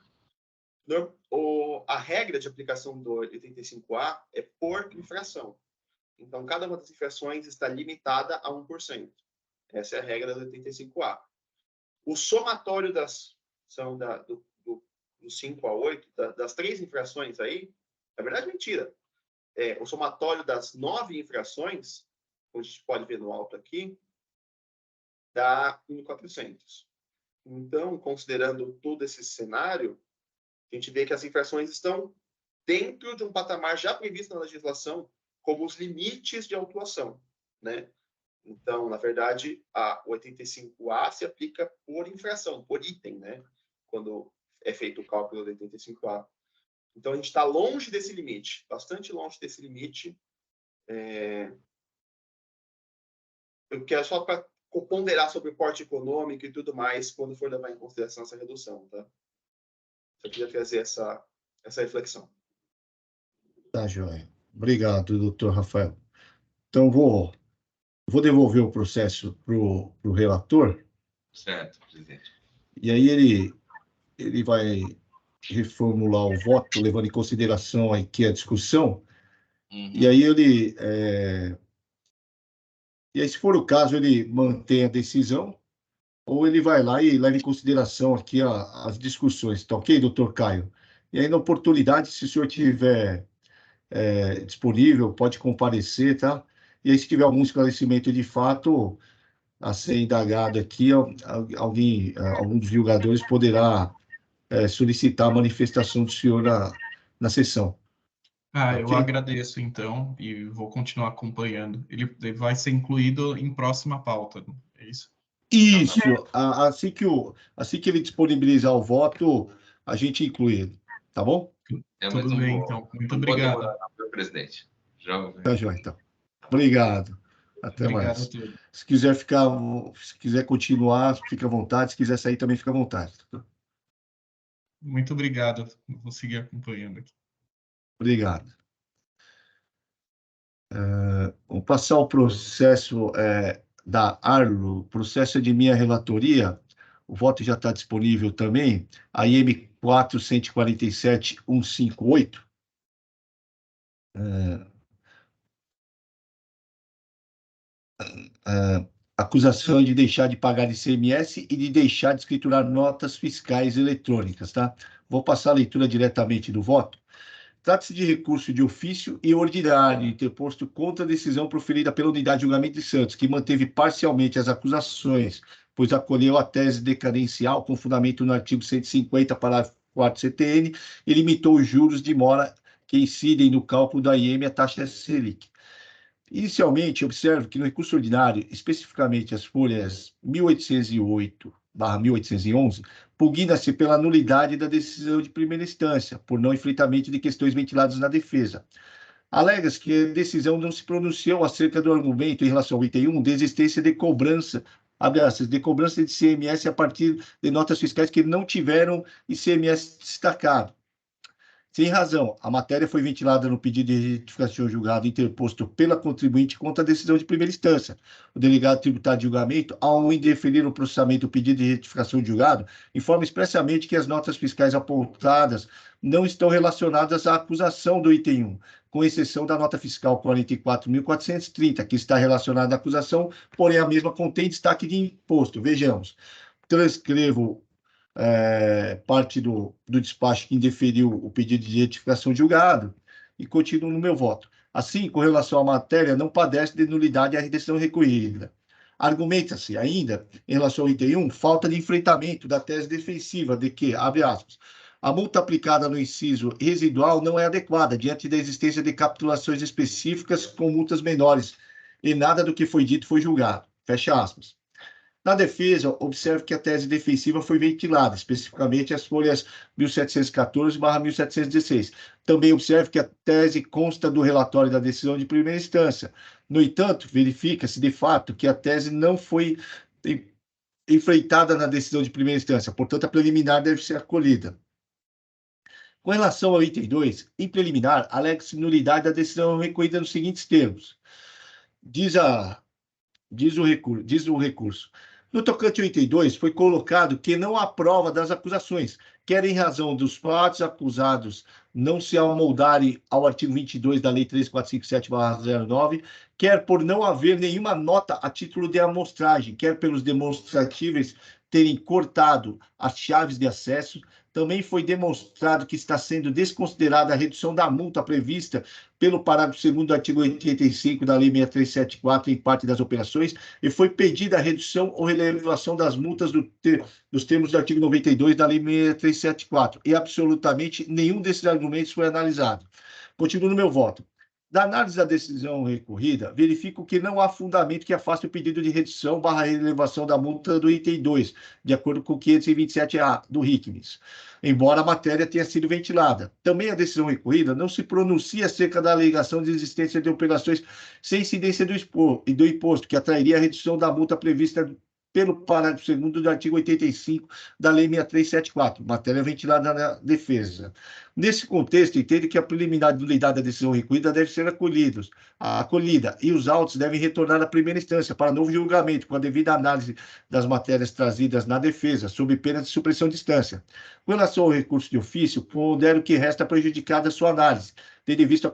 A regra de aplicação do 85A é por infração. Então, cada uma das infrações está limitada a 1%. Essa é a regra do 85A. O somatório do 5 a 8, das 3 infrações aí, na verdade, mentira. O somatório das 9 infrações, como a gente pode ver no alto aqui, dá 1.400. Então, considerando todo esse cenário, a gente vê que as infrações estão dentro de um patamar já previsto na legislação como os limites de autuação, né? Então, na verdade, o 85A se aplica por infração, por item, né? Quando é feito o cálculo do 85A. Então, a gente está longe desse limite, bastante longe desse limite. Eu quero só para ponderar sobre o porte econômico e tudo mais quando for levar em consideração essa redução, tá? Só queria trazer essa reflexão. Tá, joia. Obrigado, doutor Rafael. Então, vou devolver o processo para o relator. Certo, presidente. E aí ele vai reformular o voto, levando em consideração aqui a discussão. E aí e aí, se for o caso, ele mantém a decisão, ou ele vai lá e leva em consideração aqui as discussões, tá ok, doutor Caio? E aí, na oportunidade, se o senhor tiver disponível, pode comparecer, tá? E aí, se tiver algum esclarecimento de fato a ser indagado aqui, algum dos julgadores poderá solicitar a manifestação do senhor na sessão. Eu Ok? agradeço, então, e vou continuar acompanhando. Ele vai ser incluído em próxima pauta, é isso? Isso. Assim que ele disponibilizar o voto, a gente inclui ele. Tá bom? Tudo bem, então. Muito obrigado. Meu presidente. Tá joia, então. Obrigado. Até Obrigado mais. a todos. Se quiser continuar, fica à vontade. Se quiser sair, também fica à vontade. Muito obrigado. Vou seguir acompanhando aqui. Obrigado. Vou passar o processo da Arlo, processo de minha relatoria. O voto já está disponível também. A IM 4147158. Acusação de deixar de pagar ICMS e de deixar de escriturar notas fiscais eletrônicas, tá? Vou passar a leitura diretamente do voto. Trata-se de recurso de ofício e ordinário interposto contra a decisão proferida pela Unidade de Julgamento de Santos, que manteve parcialmente as acusações, pois acolheu a tese decadencial com fundamento no artigo 150, parágrafo 4 CTN, e limitou os juros de mora que incidem no cálculo da IM a taxa Selic. Inicialmente, observo que no recurso ordinário, especificamente as folhas 1808/1811, pugna-se pela nulidade da decisão de primeira instância, por não enfrentamento de questões ventiladas na defesa. Alega-se que a decisão não se pronunciou acerca do argumento em relação ao item 1 de existência de cobrança, de cobrança de ICMS a partir de notas fiscais que não tiveram ICMS destacado. Sem razão, a matéria foi ventilada no pedido de retificação julgado interposto pela contribuinte contra a decisão de primeira instância. O delegado tributário de julgamento, ao indeferir o processamento do pedido de retificação de julgado, informa expressamente que as notas fiscais apontadas não estão relacionadas à acusação do item 1, com exceção da nota fiscal 44.430, que está relacionada à acusação, porém a mesma contém destaque de imposto. Vejamos. Transcrevo parte do despacho que indeferiu o pedido de retificação de julgado e continuo no meu voto. Assim, com relação à matéria, não padece de nulidade a decisão recorrida. Argumenta-se ainda, em relação ao item 1, falta de enfrentamento da tese defensiva de que, abre aspas, a multa aplicada no inciso residual não é adequada diante da existência de capitulações específicas com multas menores e nada do que foi dito foi julgado. Fecha aspas. Na defesa, observe que a tese defensiva foi ventilada, especificamente as folhas 1714/1716. Também observe que a tese consta do relatório da decisão de primeira instância. No entanto, verifica-se de fato que a tese não foi enfrentada na decisão de primeira instância, portanto, a preliminar deve ser acolhida. Com relação ao item 2, em preliminar, alega-se nulidade da decisão recorrida nos seguintes termos. Diz o recurso. No tocante ao item 2, foi colocado que não há prova das acusações, quer em razão dos fatos acusados não se amoldarem ao artigo 22 da Lei 3457/09, quer por não haver nenhuma nota a título de amostragem, quer pelos demonstratíveis terem cortado as chaves de acesso. Também foi demonstrado que está sendo desconsiderada a redução da multa prevista pelo parágrafo 2º do artigo 85 da Lei 6374 em parte das operações, e foi pedida a redução ou relevação das multas dos termos do artigo 92 da Lei 6374, e absolutamente nenhum desses argumentos foi analisado. Continuo no meu voto. Da análise da decisão recorrida, verifico que não há fundamento que afaste o pedido de redução / relevação da multa do item 2, de acordo com o 527-A do RICMES, embora a matéria tenha sido ventilada. Também a decisão recorrida não se pronuncia acerca da alegação de existência de operações sem incidência do imposto, que atrairia a redução da multa prevista pelo parágrafo 2º do artigo 85 da Lei 6374, matéria ventilada na defesa. Nesse contexto, entendo que a preliminar de nulidade da decisão recorrida deve ser acolhida e os autos devem retornar à primeira instância para novo julgamento, com a devida análise das matérias trazidas na defesa, sob pena de supressão de instância. Com relação ao recurso de ofício, pondero que resta prejudicada a sua análise, tendo em vista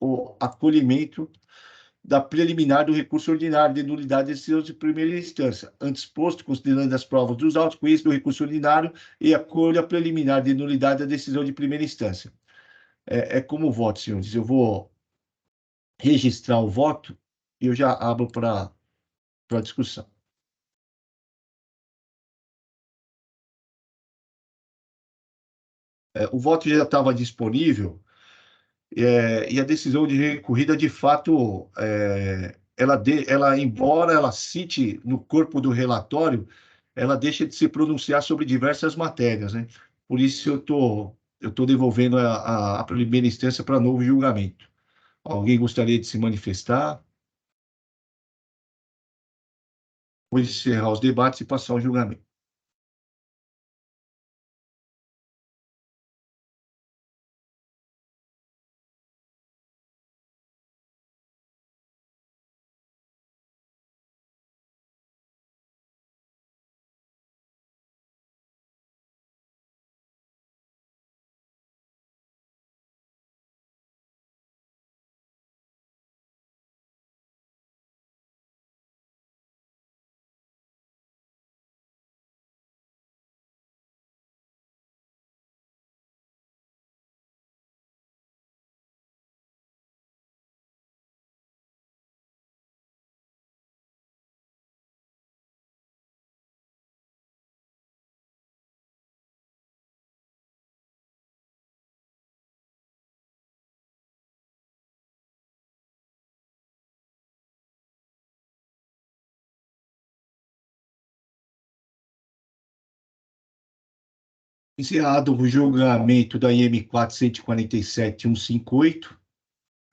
o acolhimento da preliminar do recurso ordinário de nulidade de decisão de primeira instância. Antes posto, considerando as provas dos autos, conheço do recurso ordinário e acolho a preliminar de nulidade da decisão de primeira instância. É como voto, senhores. Eu vou registrar o voto e eu já abro para discussão. O voto já estava disponível. E a decisão de recorrida, de fato, embora ela cite no corpo do relatório, ela deixa de se pronunciar sobre diversas matérias, né? Por isso eu tô devolvendo a primeira instância para novo julgamento. Alguém gostaria de se manifestar? Vou encerrar os debates e passar ao julgamento. Encerrado o julgamento da IM 4.147.158,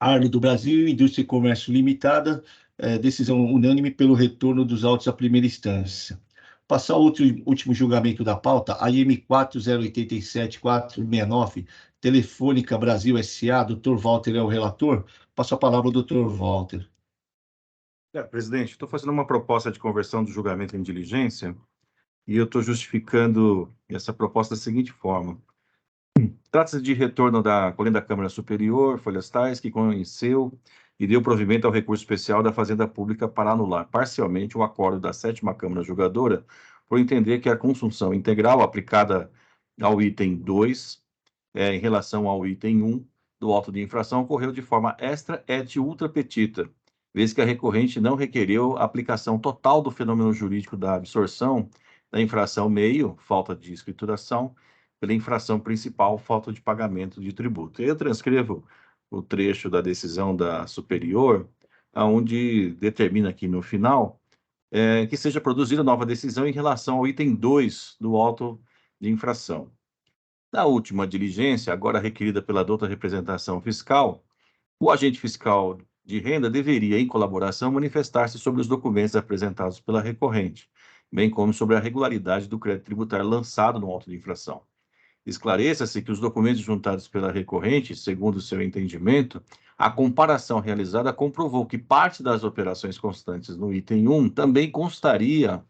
Arlo do Brasil, Indústria e Comércio Limitada, decisão unânime pelo retorno dos autos à primeira instância. Passar ao último julgamento da pauta, a IM 4.087.469, Telefônica Brasil S.A., Dr. Walter é o relator. Passo a palavra ao Dr. Walter. Presidente, estou fazendo uma proposta de conversão do julgamento em diligência e eu estou justificando essa proposta da seguinte forma. Trata-se de retorno da Colenda Câmara Superior, Folhas Tais, que conheceu e deu provimento ao recurso especial da Fazenda Pública para anular parcialmente o acordo da 7ª Câmara Julgadora, por entender que a consunção integral aplicada ao item 2, em relação ao item 1 do auto de infração, ocorreu de forma extra et ultra petita, vez que a recorrente não requereu a aplicação total do fenômeno jurídico da absorção da infração meio, falta de escrituração, pela infração principal, falta de pagamento de tributo. Eu transcrevo o trecho da decisão da superior, onde determina aqui no final que seja produzida nova decisão em relação ao item 2 do auto de infração. Na última diligência, agora requerida pela douta representação fiscal, o agente fiscal de renda deveria, em colaboração, manifestar-se sobre os documentos apresentados pela recorrente, bem como sobre a regularidade do crédito tributário lançado no auto de infração. Esclareça-se que os documentos juntados pela recorrente, segundo o seu entendimento, a comparação realizada comprovou que parte das operações constantes no item 1 também constaria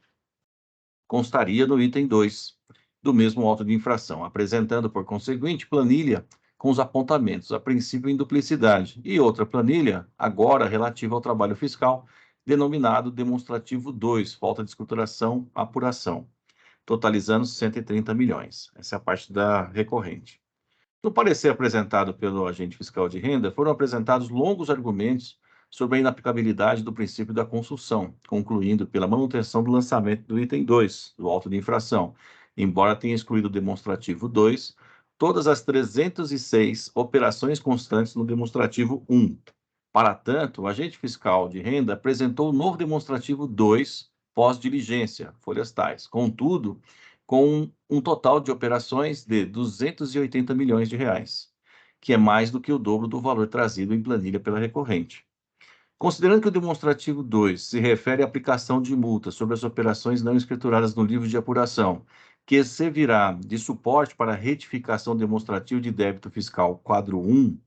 no item 2 do mesmo auto de infração, apresentando, por conseguinte, planilha com os apontamentos, a princípio em duplicidade, e outra planilha, agora relativa ao trabalho fiscal, denominado demonstrativo 2, falta de escrituração, apuração, totalizando 130 milhões. Essa é a parte da recorrente. No parecer apresentado pelo agente fiscal de renda, foram apresentados longos argumentos sobre a inaplicabilidade do princípio da consunção, concluindo pela manutenção do lançamento do item 2 do auto de infração, embora tenha excluído o demonstrativo 2, todas as 306 operações constantes no demonstrativo 1. Para tanto, o agente fiscal de renda apresentou o novo demonstrativo 2, pós-diligência, folhas tais. Contudo, com um total de operações de R$ 280 milhões, que é mais do que o dobro do valor trazido em planilha pela recorrente. Considerando que o demonstrativo 2 se refere à aplicação de multas sobre as operações não escrituradas no livro de apuração, que servirá de suporte para a retificação demonstrativa de débito fiscal quadro 1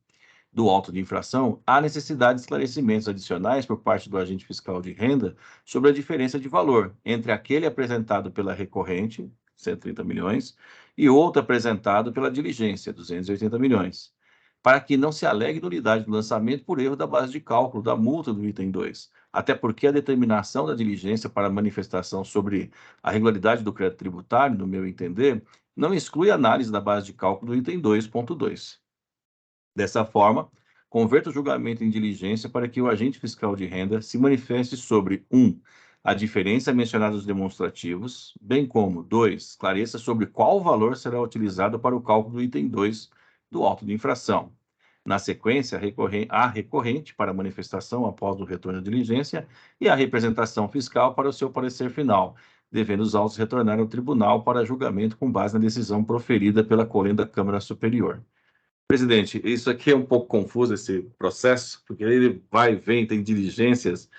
do auto de infração, há necessidade de esclarecimentos adicionais por parte do agente fiscal de renda sobre a diferença de valor entre aquele apresentado pela recorrente, 130 milhões, e outro apresentado pela diligência, 280 milhões, para que não se alegue nulidade do lançamento por erro da base de cálculo da multa do item 2, até porque a determinação da diligência para manifestação sobre a regularidade do crédito tributário, no meu entender, não exclui análise da base de cálculo do item 2.2. Dessa forma, converta o julgamento em diligência para que o agente fiscal de renda se manifeste sobre 1. A diferença mencionada nos demonstrativos, bem como 2. Esclareça sobre qual valor será utilizado para o cálculo do item 2 do auto de infração. Na sequência, a recorrente para manifestação após o retorno da diligência e a representação fiscal para o seu parecer final, devendo os autos retornar ao tribunal para julgamento com base na decisão proferida pela colenda da Câmara Superior. Presidente, isso aqui é um pouco confuso, esse processo, porque ele vai e vem, tem diligências,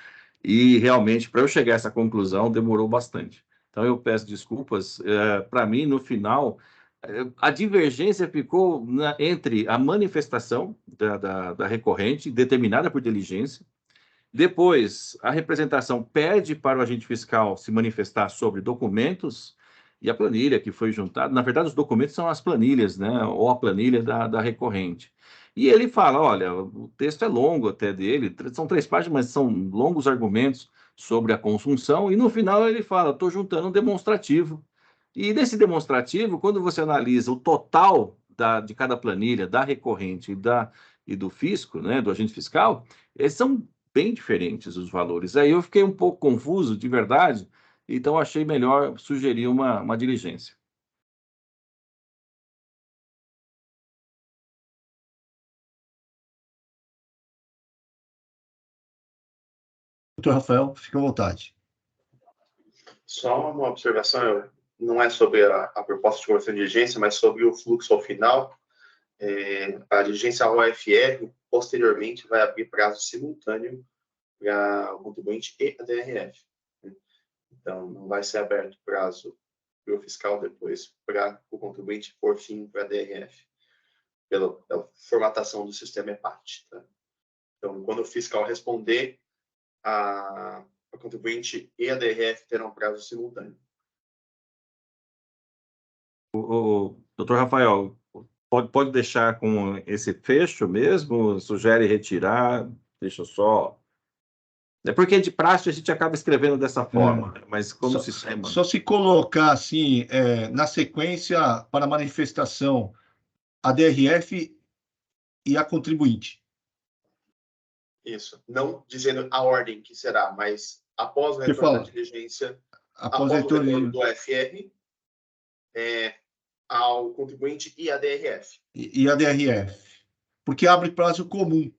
e realmente, para eu chegar a essa conclusão, demorou bastante. Então, eu peço desculpas. Para mim, no final, a divergência ficou entre a manifestação da recorrente, determinada por diligência. Depois, a representação pede para o agente fiscal se manifestar sobre documentos e a planilha que foi juntada. Na verdade, os documentos são as planilhas, né? Ou a planilha da recorrente. E ele fala, olha, o texto é longo até dele, são 3 páginas, mas são longos argumentos sobre a consunção, e no final ele fala, estou juntando um demonstrativo. E nesse demonstrativo, quando você analisa o total de cada planilha, da recorrente e do fisco, né, do agente fiscal, eles são bem diferentes os valores. Aí eu fiquei um pouco confuso, de verdade, então achei melhor sugerir uma diligência. Doutor Rafael, fique à vontade. Só uma observação, não é sobre a proposta de conversão de diligência, mas sobre o fluxo ao final. A diligência OFR, posteriormente, vai abrir prazo simultâneo para o contribuinte e a DRF. Então, não vai ser aberto prazo para o fiscal depois para o contribuinte, por fim, para a DRF, pela formatação do sistema EPAT. Tá? Então, quando o fiscal responder, a contribuinte e a DRF terão prazo simultâneo. O doutor Rafael, pode deixar com esse fecho mesmo? Sugere retirar? Deixa só... É porque de praxe a gente acaba escrevendo dessa forma, mas como sistema... Só se colocar assim, na sequência, para manifestação, a DRF e a contribuinte. Isso. Não dizendo a ordem que será, mas após o retorno da diligência, após o retorno do OFR, ao contribuinte e a DRF. E a DRF. Porque abre prazo comum.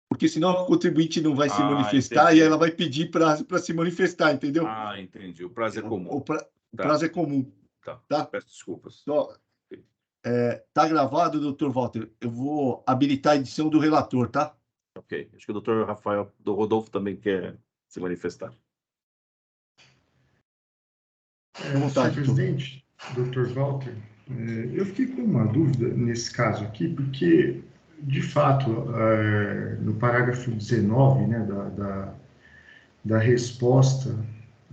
Porque senão o contribuinte não vai se manifestar, entendi. E ela vai pedir prazo para se manifestar, entendeu? Entendi. O prazo é comum. O prazo é comum. Tá? Peço desculpas. Tá gravado, doutor Walter. Eu vou habilitar a edição do relator, tá? Ok. Acho que o doutor Rafael do Rodolfo também quer se manifestar. Senhor presidente, doutor Walter, eu fiquei com uma dúvida nesse caso aqui, porque... De fato, no parágrafo 19, né, da resposta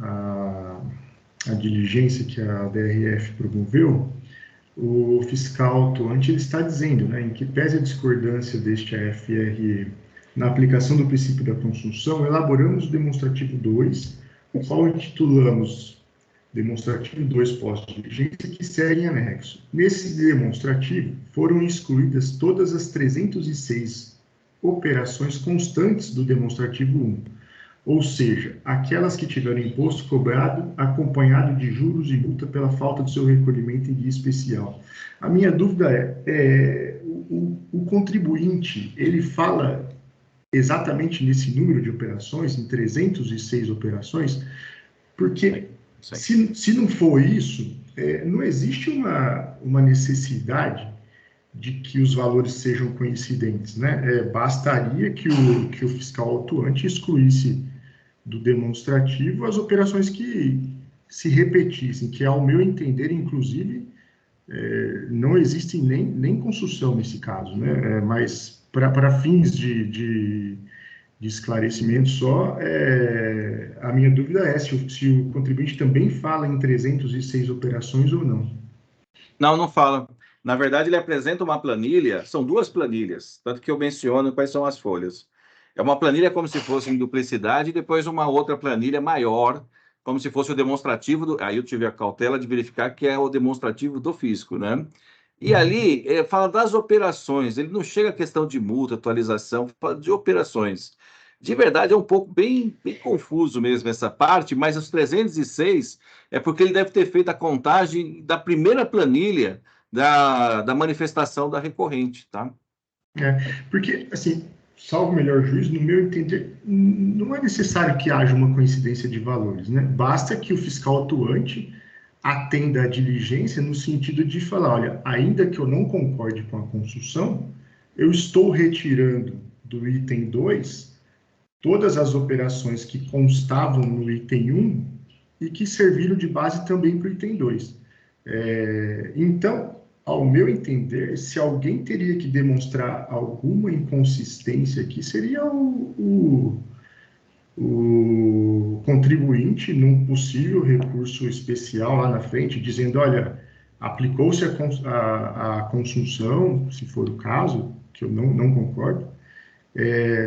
à diligência que a DRF promoveu, o fiscal atuante ele está dizendo, né, em que pese a discordância deste AFR na aplicação do princípio da consunção, elaboramos o demonstrativo 2, o qual intitulamos demonstrativo 2 pós-diligência, que segue em anexo. Nesse demonstrativo, foram excluídas todas as 306 operações constantes do demonstrativo 1, ou seja, aquelas que tiveram imposto cobrado acompanhado de juros e multa pela falta do seu recolhimento em guia especial. A minha dúvida o contribuinte, ele fala exatamente nesse número de operações, em 306 operações, porque se não for isso, não existe uma necessidade de que os valores sejam coincidentes, né? Bastaria que o fiscal autuante excluísse do demonstrativo as operações que se repetissem, que, ao meu entender, inclusive, não existe nem construção nesse caso, né? Mas para fins de esclarecimento só, a minha dúvida é se o contribuinte também fala em 306 operações ou não. Não fala. Na verdade, ele apresenta uma planilha, são duas planilhas, tanto que eu menciono quais são as folhas. É uma planilha como se fosse em duplicidade, e depois uma outra planilha maior, como se fosse o demonstrativo, aí eu tive a cautela de verificar que é o demonstrativo do fisco, né? E ali fala das operações, ele não chega a questão de multa, atualização, fala de operações. De verdade, é um pouco bem confuso mesmo essa parte, mas os 306 é porque ele deve ter feito a contagem da primeira planilha da manifestação da recorrente, tá? Porque, assim, salvo o melhor juízo, no meu entender, não é necessário que haja uma coincidência de valores, né? Basta que o fiscal atuante atenda à diligência no sentido de falar, olha, ainda que eu não concorde com a construção, eu estou retirando do item 2 todas as operações que constavam no item 1 e que serviram de base também para o item 2. Então, ao meu entender, se alguém teria que demonstrar alguma inconsistência aqui, seria o contribuinte num possível recurso especial lá na frente, dizendo, olha, aplicou-se a consunção, se for o caso, que eu não concordo,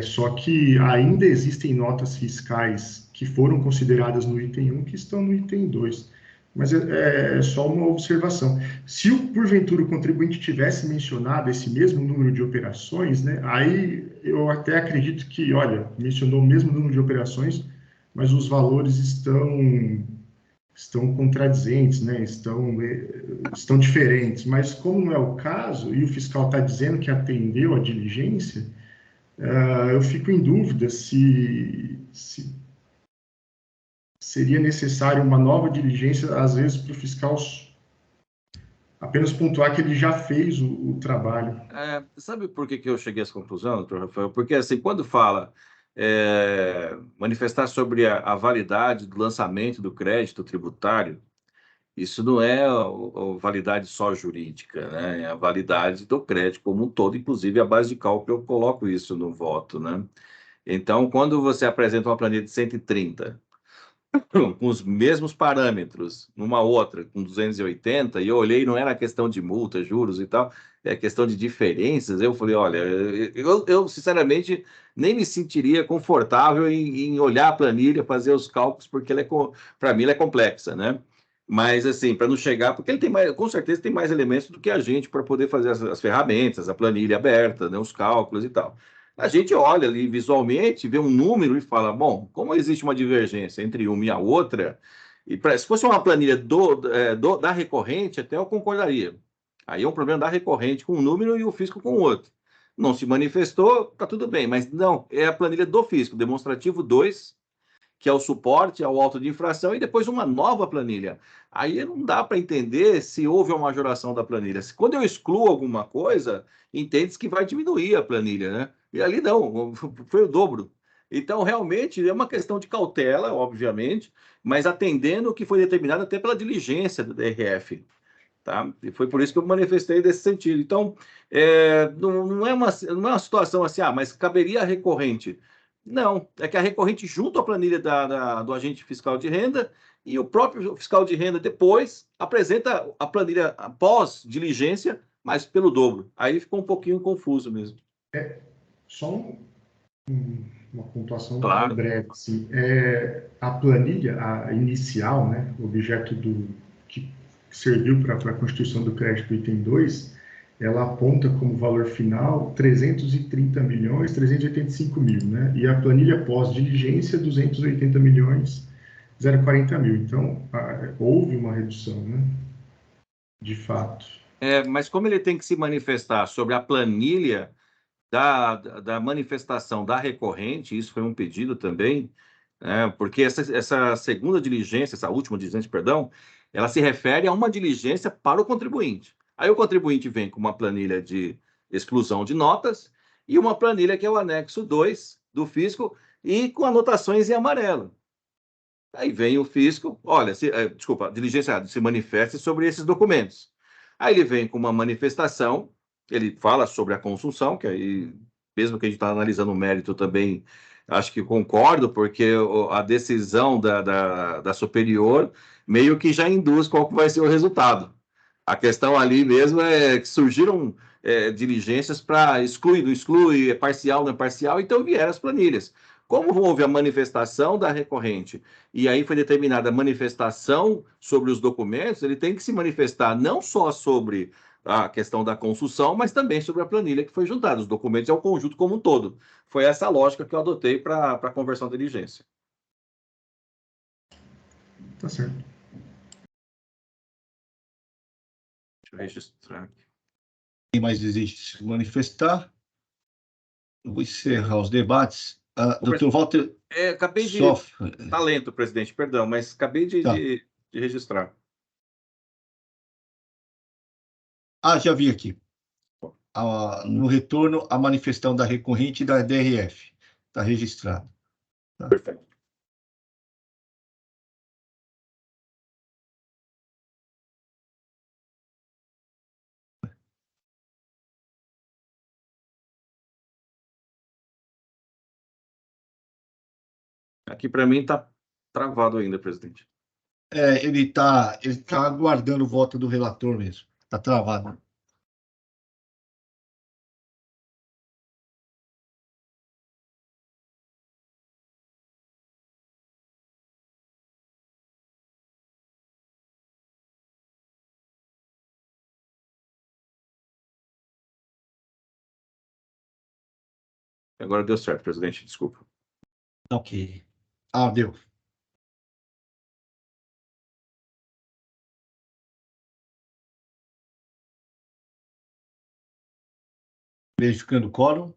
só que ainda existem notas fiscais que foram consideradas no item 1 que estão no item 2. Mas é só uma observação. Se, porventura, o contribuinte tivesse mencionado esse mesmo número de operações, né, aí eu até acredito que, olha, mencionou o mesmo número de operações, mas os valores estão contradizentes, né, estão diferentes. Mas, como não é o caso, e o fiscal está dizendo que atendeu a diligência, eu fico em dúvida se seria necessário uma nova diligência, às vezes, para o fiscal apenas pontuar que ele já fez o trabalho. Sabe por que eu cheguei a essa conclusão, doutor Rafael? Porque, assim, quando fala manifestar sobre a validade do lançamento do crédito tributário, isso não é a validade só jurídica, né? É a validade do crédito como um todo, inclusive a base de cálculo, eu coloco isso no voto, né? Então, quando você apresenta uma planilha de 130, com os mesmos parâmetros, numa outra com 280, e eu olhei, não era questão de multa, juros e tal, é questão de diferenças, eu falei, olha, eu sinceramente nem me sentiria confortável em olhar a planilha, fazer os cálculos, porque para mim ela é complexa, né? Mas assim, para não chegar, porque ele tem mais, com certeza tem mais elementos do que a gente para poder fazer as ferramentas, a planilha aberta, né, os cálculos e tal. A gente olha ali visualmente, vê um número e fala, bom, como existe uma divergência entre uma e a outra, e se fosse uma planilha da recorrente, até eu concordaria. Aí é um problema da recorrente com um número e o fisco com outro. Não se manifestou, tá tudo bem, mas não, é a planilha do fisco, demonstrativo 2, que é o suporte ao auto de infração, e depois uma nova planilha. Aí não dá para entender se houve uma majoração da planilha. Quando eu excluo alguma coisa, entende-se que vai diminuir a planilha, né? E ali não, foi o dobro. Então, realmente, é uma questão de cautela, obviamente, mas atendendo o que foi determinado até pela diligência do DRF. Tá? E foi por isso que eu manifestei desse sentido. Então, não é uma situação assim, mas caberia a recorrente. Não, é que a recorrente, junto à planilha do agente fiscal de renda, e o próprio fiscal de renda depois apresenta a planilha após diligência, mas pelo dobro. Aí ficou um pouquinho confuso mesmo. Só uma pontuação claro. breve. Assim, a planilha a inicial, né, o objeto que serviu para a constituição do crédito item 2, ela aponta como valor final 330.385.000, né? E a planilha pós-diligência, 280.040.000. Então, houve uma redução, né? De fato. Mas como ele tem que se manifestar sobre a planilha da manifestação da recorrente, isso foi um pedido também, porque essa segunda diligência, essa última diligência, perdão, ela se refere a uma diligência para o contribuinte. Aí o contribuinte vem com uma planilha de exclusão de notas e uma planilha que é o anexo 2 do fisco e com anotações em amarelo. Aí vem o fisco, olha, desculpa, a diligência se manifesta sobre esses documentos. Aí ele vem com uma manifestação, ele fala sobre a consunção, que aí, mesmo que a gente está analisando o mérito também, acho que concordo, porque a decisão da superior meio que já induz qual que vai ser o resultado. A questão ali mesmo é que surgiram diligências para excluir, não exclui, é parcial, não é parcial, então vieram as planilhas. Como houve a manifestação da recorrente e aí foi determinada a manifestação sobre os documentos, ele tem que se manifestar não só sobre a questão da construção, mas também sobre a planilha que foi juntada. Os documentos é o conjunto como um todo. Foi essa a lógica que eu adotei para a conversão da diligência. Tá certo. Deixa eu registrar aqui. Quem mais deseja se manifestar? Eu vou encerrar os debates. Doutor Walter... acabei de... Está lento, presidente, perdão, mas acabei de registrar. Já vi aqui. No retorno, a manifestação da recorrente da DRF. Está registrado. Tá. Perfeito. Aqui para mim está travado ainda, presidente. Ele tá aguardando o voto do relator mesmo. Está travado. Agora deu certo, presidente, desculpa. Ok. Deu. Verificando o quórum.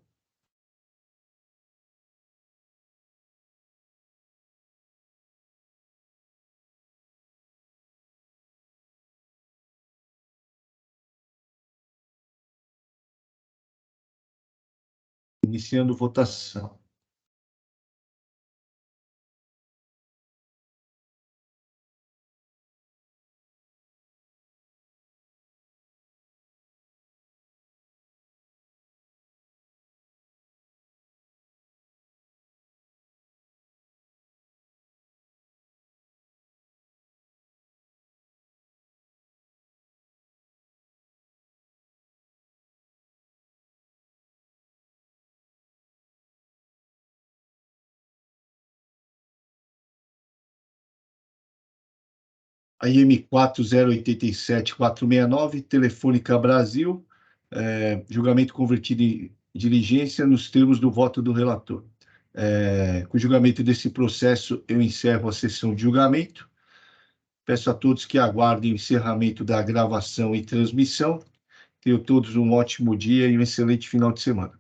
Iniciando votação. A IM 4087469, Telefônica Brasil, julgamento convertido em diligência nos termos do voto do relator. Com o julgamento desse processo, eu encerro a sessão de julgamento. Peço a todos que aguardem o encerramento da gravação e transmissão. Tenham todos um ótimo dia e um excelente final de semana.